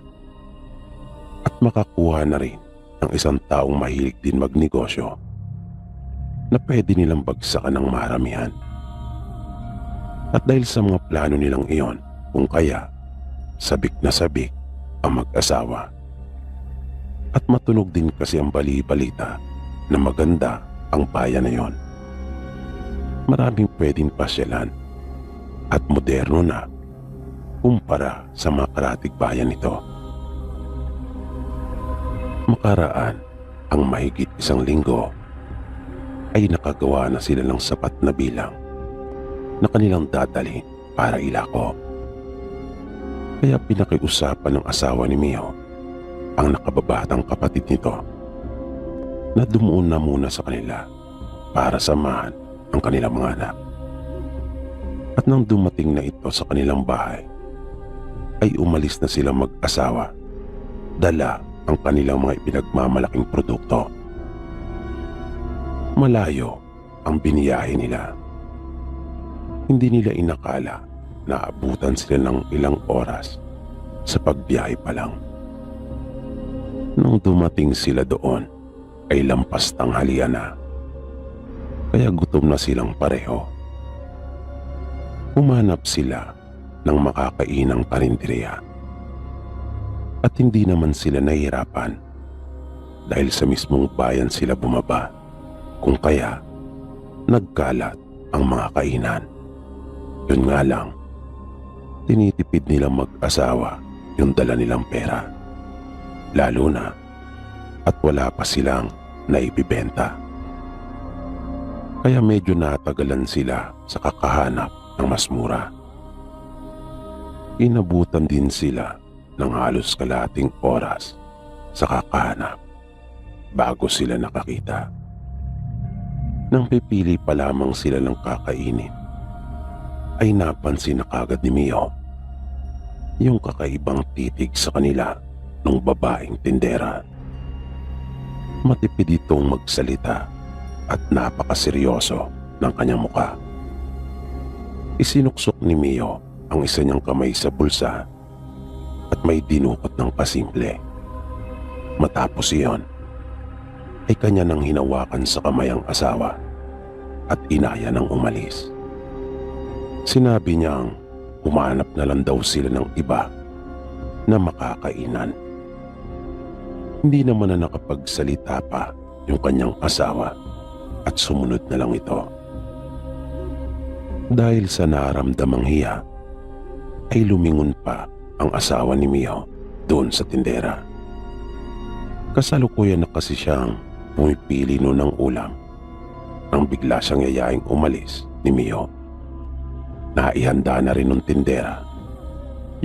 At makakuha na rin ng isang taong mahilig din magnegosyo na pwede nilang bagsakan ng maramihan. At dahil sa mga plano nilang iyon, kung kaya, sabik na sabik ang mag-asawa. At matunog din kasi ang bali-balita na maganda ang bayan na iyon. Maraming pwedeng pasyalan at moderno na kumpara sa mga karatig bayan nito. Makaraan ang mahigit 1 linggo ay nakagawa na sila ng sapat na bilang na kanilang dadalhin para ilako. Kaya pinakiusapan ng asawa ni Mio ang nakababatang kapatid nito na dumuon na muna sa kanila para samahan ang kanilang mga anak. At nang dumating na ito sa kanilang bahay, ay umalis na silang mag-asawa, dala ang kanilang mga ipinagmamalaking produkto. Malayo ang biniyahe nila. Hindi nila inakala na abutan sila ng ilang oras sa pagbiyahe pa lang. Nung dumating sila doon, ay lampas tanghalian na. Kaya gutom na silang pareho. Humanap sila ng makakainang karinderya. At hindi naman sila nahihirapan dahil sa mismong bayan sila bumaba, kung kaya nagkalat ang mga kainan. Yun nga lang, tinitipid nilang mag-asawa yung dala nilang pera, lalo na at wala pa silang naibibenta. Kaya medyo natagalan sila sa kakahanap ng mas mura. Inabutan din sila ng halos kalahating oras sa kakahanap bago sila nakakita. Nang pipili pa lamang sila ng kakainin, ay napansin na kagad ni Mio yung kakaibang titig sa kanila ng babaeng tindera. Matipid itong magsalita at napakaseryoso ng kanyang muka. Isinuksok ni Mio ang isa niyang kamay sa bulsa at may dinukot ng pasimple. Matapos iyon, ay kanya nang hinawakan sa kamay ang asawa at inaya ng umalis. Sinabi niyang humanap na lang daw sila ng iba na makakainan. Hindi naman na nakapagsalita pa yung kanyang asawa at sumunod na lang ito. Dahil sa nararamdamang hiya, ay lumingon pa ang asawa ni Mio doon sa tindera. Kasalukuyan na kasi siyang pumipili noon ng ulam nang bigla siyang yayaing umalis ni Mio. Naihanda na rin ng tindera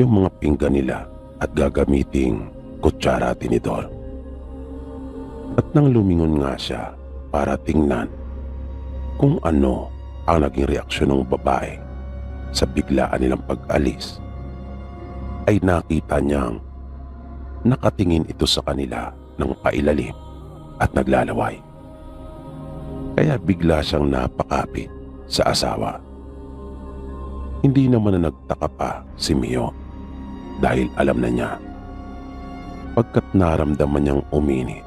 yung mga pinggan nila at gagamiting kutsara at tinidor. At nang lumingon nga siya para tingnan kung ano ang naging reaksyon ng babae sa biglaan nilang pag-alis, ay nakita niyang nakatingin ito sa kanila ng pailalim at naglalaway. Kaya bigla siyang napakapit sa asawa. Hindi naman na nagtaka pa si Mio dahil alam na niya, pagkat naramdaman niyang uminit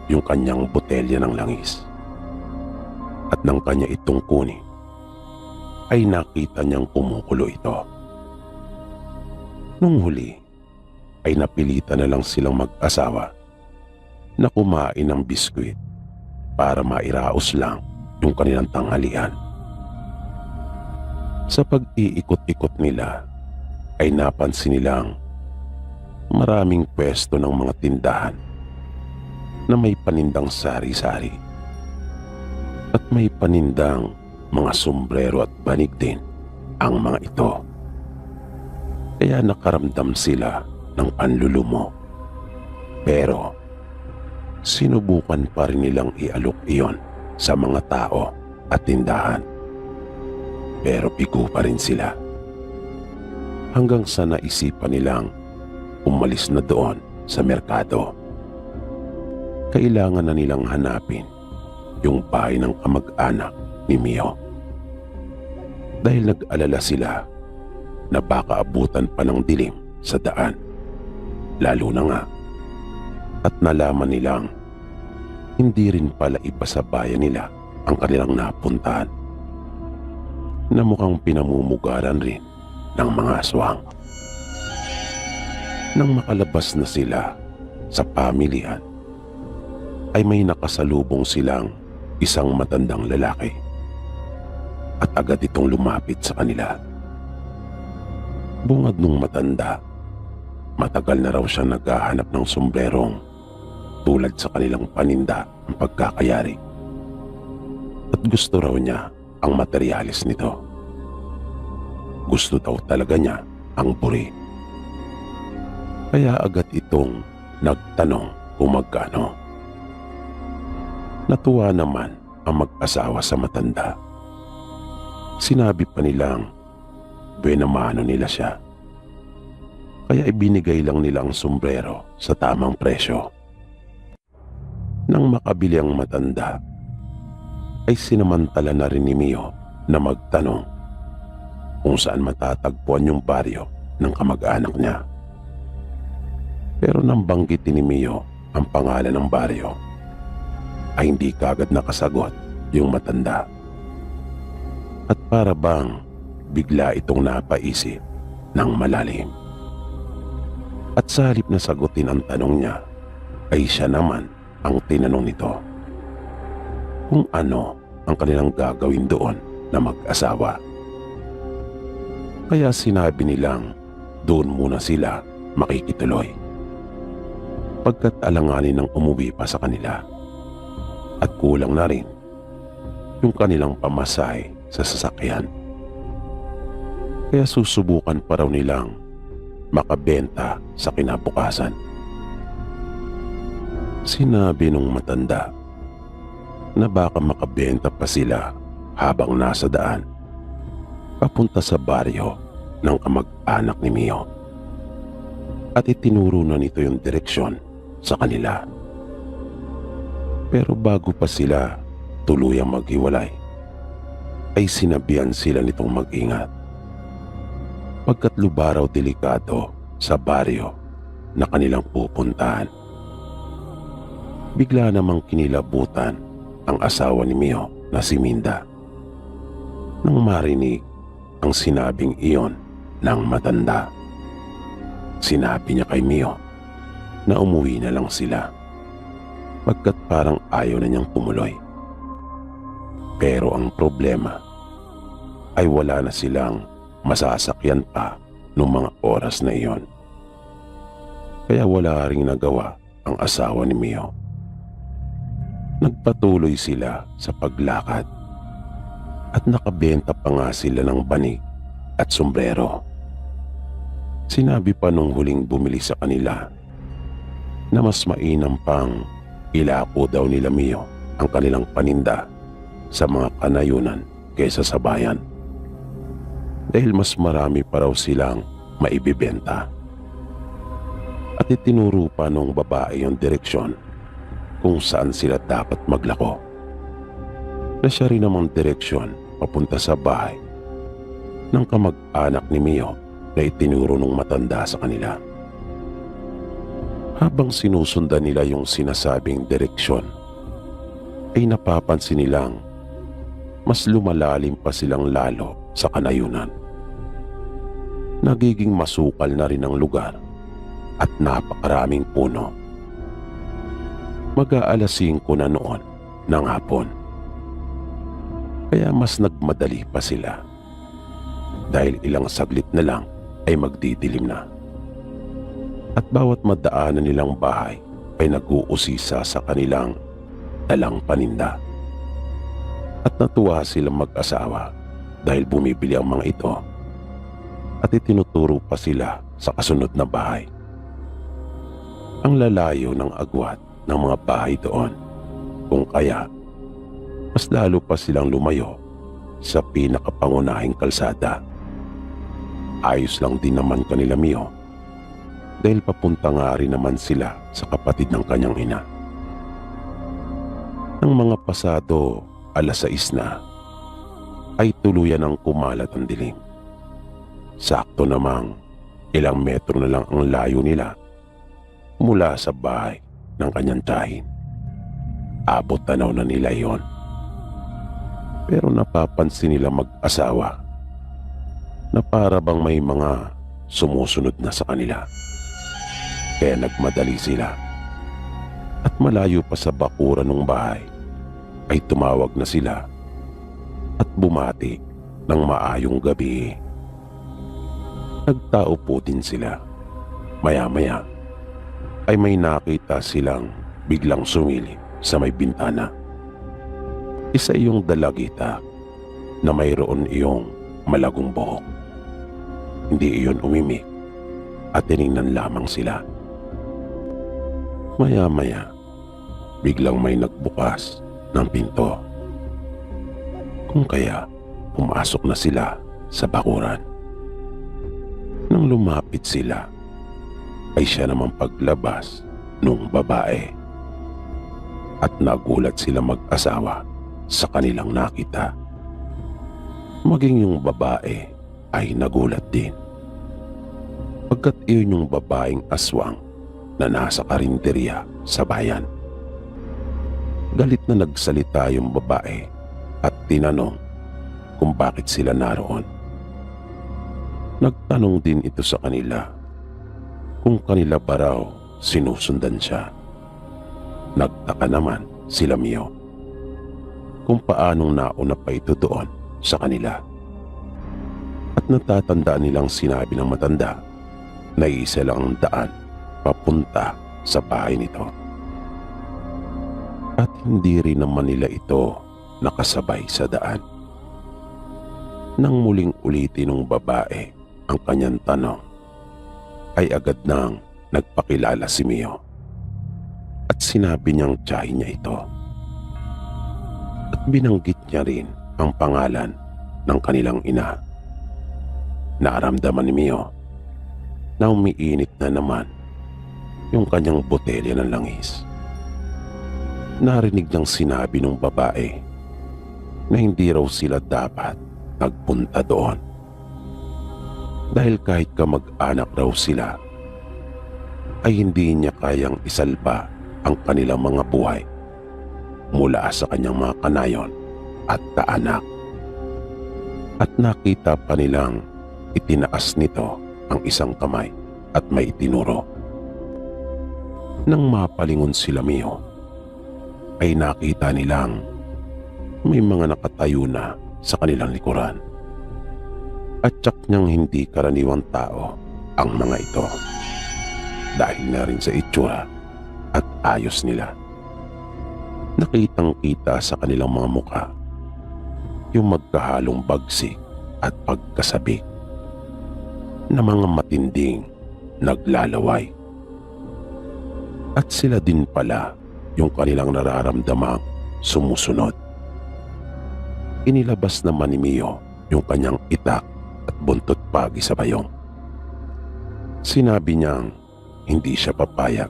yung kanyang botelya ng langis. At nang kanya itong kunin, ay nakita niyang kumukulo ito. Nung huli, ay napilitan na lang silang mag-asawa na kumain ng biskwit para mairaos lang yung kanilang tanghalian. Sa pag-iikot-ikot nila, ay napansin nilang maraming pwesto ng mga tindahan na may panindang sari-sari at may panindang mga sombrero at banig din ang mga ito. Kaya nakaramdam sila ng panlulumo. Pero sinubukan pa rin nilang ialok iyon sa mga tao at tindahan. Pero bigo pa rin sila. Hanggang sa naisipan nilang umalis na doon sa merkado. Kailangan na nilang hanapin yung bahay ng kamag-anak ni Mio. Dahil nag-alala sila na baka abutan pa ng dilim sa daan. Lalo na nga at nalaman nilang hindi rin pala iba sa bayan nila ang kanilang napuntahan, na mukhang pinamumugaran rin ng mga aswang. Nang makalabas na sila sa pamilihan, ay may nakasalubong silang isang matandang lalaki at agad itong lumapit sa kanila. Bungad nung matanda, matagal na raw siya naghahanap ng sombrerong tulad sa kanilang paninda ang pagkakayari. At gusto raw niya ang materyales nito. Gusto daw talaga niya ang buri. Kaya agad itong nagtanong kung magkano. Natuwa naman ang mag-asawa sa matanda. Sinabi pa nilang buena mano nila siya. Kaya ibinigay lang nila ang sombrero sa tamang presyo. Nang makabili ang matanda, ay sinamantala na rin ni Mio na magtanong kung saan matatagpuan yung baryo ng kamag-anak niya. Pero nang banggitin ni Mio ang pangalan ng baryo, ay hindi kagad nakasagot yung matanda. At para bang bigla itong napaisip ng malalim. At sa halip na sagutin ang tanong niya, ay siya naman ang tinanong nito kung ano ang kanilang gagawin doon na mag-asawa. Kaya sinabi nilang doon muna sila makikituloy, pagkat alanganin ng umuwi pa sa kanila at kulang na rin yung kanilang pamasahe sa sasakyan. Kaya susubukan pa raw nilang makabenta sa kinabukasan. Sinabi nung matanda na baka makabenta pa sila habang nasa daan papunta sa baryo ng kamag-anak ni Mio, at itinuro na nito yung direksyon sa kanila. Pero bago pa sila tuluyang maghiwalay, ay sinabihan sila nitong mag-ingat, pagkat lubaraw delikado sa baryo na kanilang pupuntahan. Bigla namang kinilabutan ang asawa ni Mio na si Minda nang marinig ang sinabing iyon ng matanda. Sinabi niya kay Mio na umuwi na lang sila, pagkat parang ayaw na niyang tumuloy. Pero ang problema ay wala na silang masasakyan pa noong mga oras na iyon. Kaya wala ring nagawa ang asawa ni Mio. Nagpatuloy sila sa paglakad at nakabenta pa nga sila ng banig at sombrero. Sinabi pa nung huling bumili sa kanila na mas mainam pang ilako daw nila Mio ang kanilang paninda sa mga kanayunan kaysa sa bayan, dahil mas marami pa raw silang maibibenta. At itinuro pa nung babae yung direksyon kung saan sila dapat maglako, na siya rin namang direksyon papunta sa bahay ng kamag-anak ni Mio na itinuro nung matanda sa kanila. Habang sinusundan nila yung sinasabing direksyon, ay napapansin nilang mas lumalalim pa silang lalo sa kanayunan. Nagiging masukal na rin ang lugar at napakaraming puno. Mag-aalas 5 na noon ng hapon. Kaya mas nagmadali pa sila, dahil ilang saglit na lang ay magdidilim na. At bawat madaanan nilang bahay ay nag-uusisa sa kanilang dalang paninda. At natuwa silang mag-asawa dahil bumibili ang mga ito, at itinuturo pa sila sa kasunod na bahay. Ang lalayo ng agwat ng mga bahay doon, kung kaya mas lalo pa silang lumayo sa pinakapangunahing kalsada. Ayos lang din naman kanila Mio, dahil papunta nga rin naman sila sa kapatid ng kanyang ina. Nang mga pasado 6:00 na, ay tuluyan ng kumalat ang dilim. Sakto namang ilang metro na lang ang layo nila mula sa bahay ng kanyang tiyahin. Abot tanaw na nila iyon. Pero napapansin nila mag-asawa na para bang may mga sumusunod na sa kanila. Kaya nagmadali sila, at malayo pa sa bakuran ng bahay ay tumawag na sila at bumati ng maayong gabi. Nagtao po din sila. Maya-maya ay may nakita silang biglang sumilip sa may bintana. Isa iyong dalagita na mayroon iyong malagong buhok. Hindi iyon umimik at tiningnan lamang sila. Maya-maya, biglang may nagbukas ng pinto. Kung kaya, pumasok na sila sa bakuran. Nang lumapit sila, ay siya namang paglabas nung babae. At nagulat sila mag-asawa sa kanilang nakita. Maging yung babae ay nagulat din, pagkat iyon yung babaeng aswang na nasa karinderya sa bayan. Galit na nagsalita yung babae at tinanong kung bakit sila naroon. Nagtanong din ito sa kanila kung kanila ba raw sinusundan siya. Nagtaka naman sila Mio kung paanong nauna pa ito doon sa kanila. At natatandaan nilang sinabi ng matanda na isa lang ang daan papunta sa bahay nito. At hindi rin naman nila ito nakasabay sa daan. Nang muling ulitin ng babae ang kanyang tanong, ay agad nang nagpakilala si Mio at sinabi niyang tiyahin niya ito. At binanggit niya rin ang pangalan ng kanilang ina. Naramdaman ni Mio na umiinit na naman yung kanyang botelya ng langis. Narinig niyang sinabi ng babae na hindi raw sila dapat nagpunta doon. Dahil kahit kamag-anak raw sila, ay hindi niya kayang isalba ang kanilang mga buhay mula sa kanyang mga kanayon at kaanak. At nakita pa nilang itinaas nito ang isang kamay at may itinuro. Nang mapalingon sila Mio, ay nakita nilang may mga nakatayo na sa kanilang likuran. At tsak niyang hindi karaniwang tao ang mga ito dahil na rin sa itsura at ayos nila. Nakitang-kita sa kanilang mga muka yung magkahalong bagsik at pagkasabik na mga matinding naglalaway. At sila din pala yung kanilang nararamdamang sumusunod. Inilabas naman ni Mio yung kanyang itak at buntot pagi sa bayong. Sinabi niyang hindi siya papayag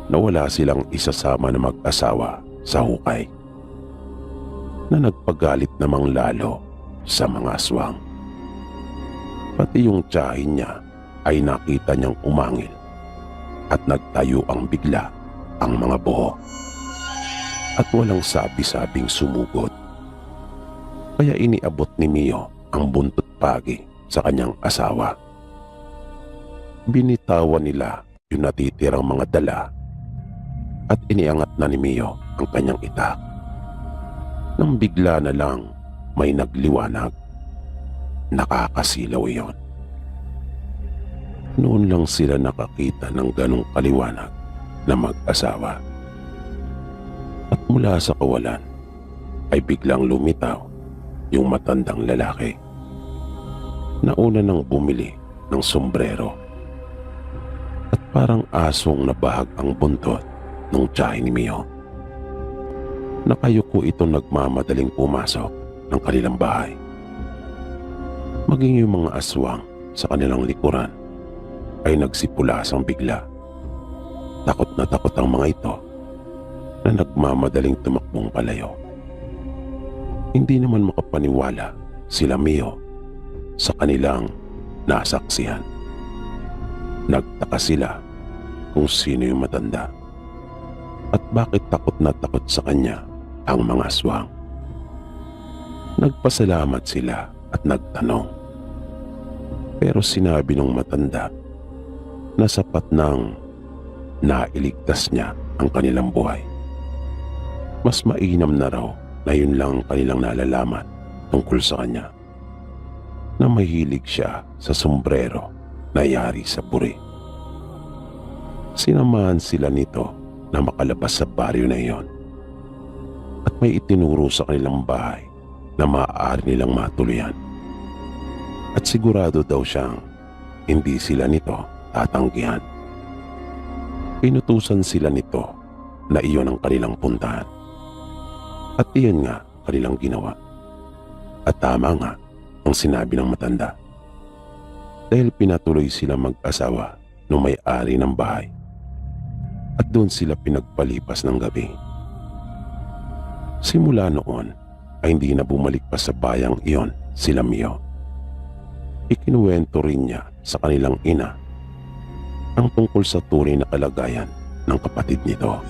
na wala silang isasama na mag-asawa sa hukay, na nagpagalit namang lalo sa mga aswang. Pati yung tiyahin niya ay nakita niyang umangil at nagtayo ang bigla ang mga buho at walang sabi-sabing sumugod. Kaya iniabot ni Mio ang buntot pagi sa kanyang asawa. Binitawan nila yung natitirang mga dala at iniangat na ni Mio ang kanyang itak. Nang bigla na lang may nagliwanag. Nakakasilaw iyon. Noon lang sila nakakita ng ganong kaliwanag na mag-asawa. At mula sa kawalan ay biglang lumitaw yung matandang lalaki. Nauna nang bumili ng sombrero at parang asong nabahag ang buntot ng tiyahin ni Mio. Nakayuko itong nagmamadaling pumasok ng kanilang bahay. Maging yung mga aswang sa kanilang likuran ay nagsipulasang bigla. Takot na takot ang mga ito na nagmamadaling tumakbong palayo. Hindi naman makapaniwala sila Mio sa kanilang nasaksihan. Nagtaka sila kung sino yung matanda at bakit takot na takot sa kanya ang mga aswang. Nagpasalamat sila at nagtanong. Pero sinabi ng matanda na sapat nang nailigtas niya ang kanilang buhay. Mas mainam na raw na yun lang ang kanilang nalalaman tungkol sa kanya, na mahilig siya sa sombrero na yari sa puri. Sinamahan sila nito na makalabas sa baryo na iyon at may itinuro sa kanilang bahay na maaari nilang matuluyan. At sigurado daw siyang hindi sila nito tatanggihan. Inutusan sila nito na iyon ang kanilang puntahan. At iyon nga kanilang ginawa. At tama nga ang sinabi ng matanda. Dahil pinatuloy sila mag-asawa nung may-ari ng bahay. At doon sila pinagpalipas ng gabi. Simula noon ay hindi na bumalik pa sa bayang iyon sila Mio. Ikinuwento rin niya sa kanilang ina ang tungkol sa tunay na kalagayan ng kapatid nito.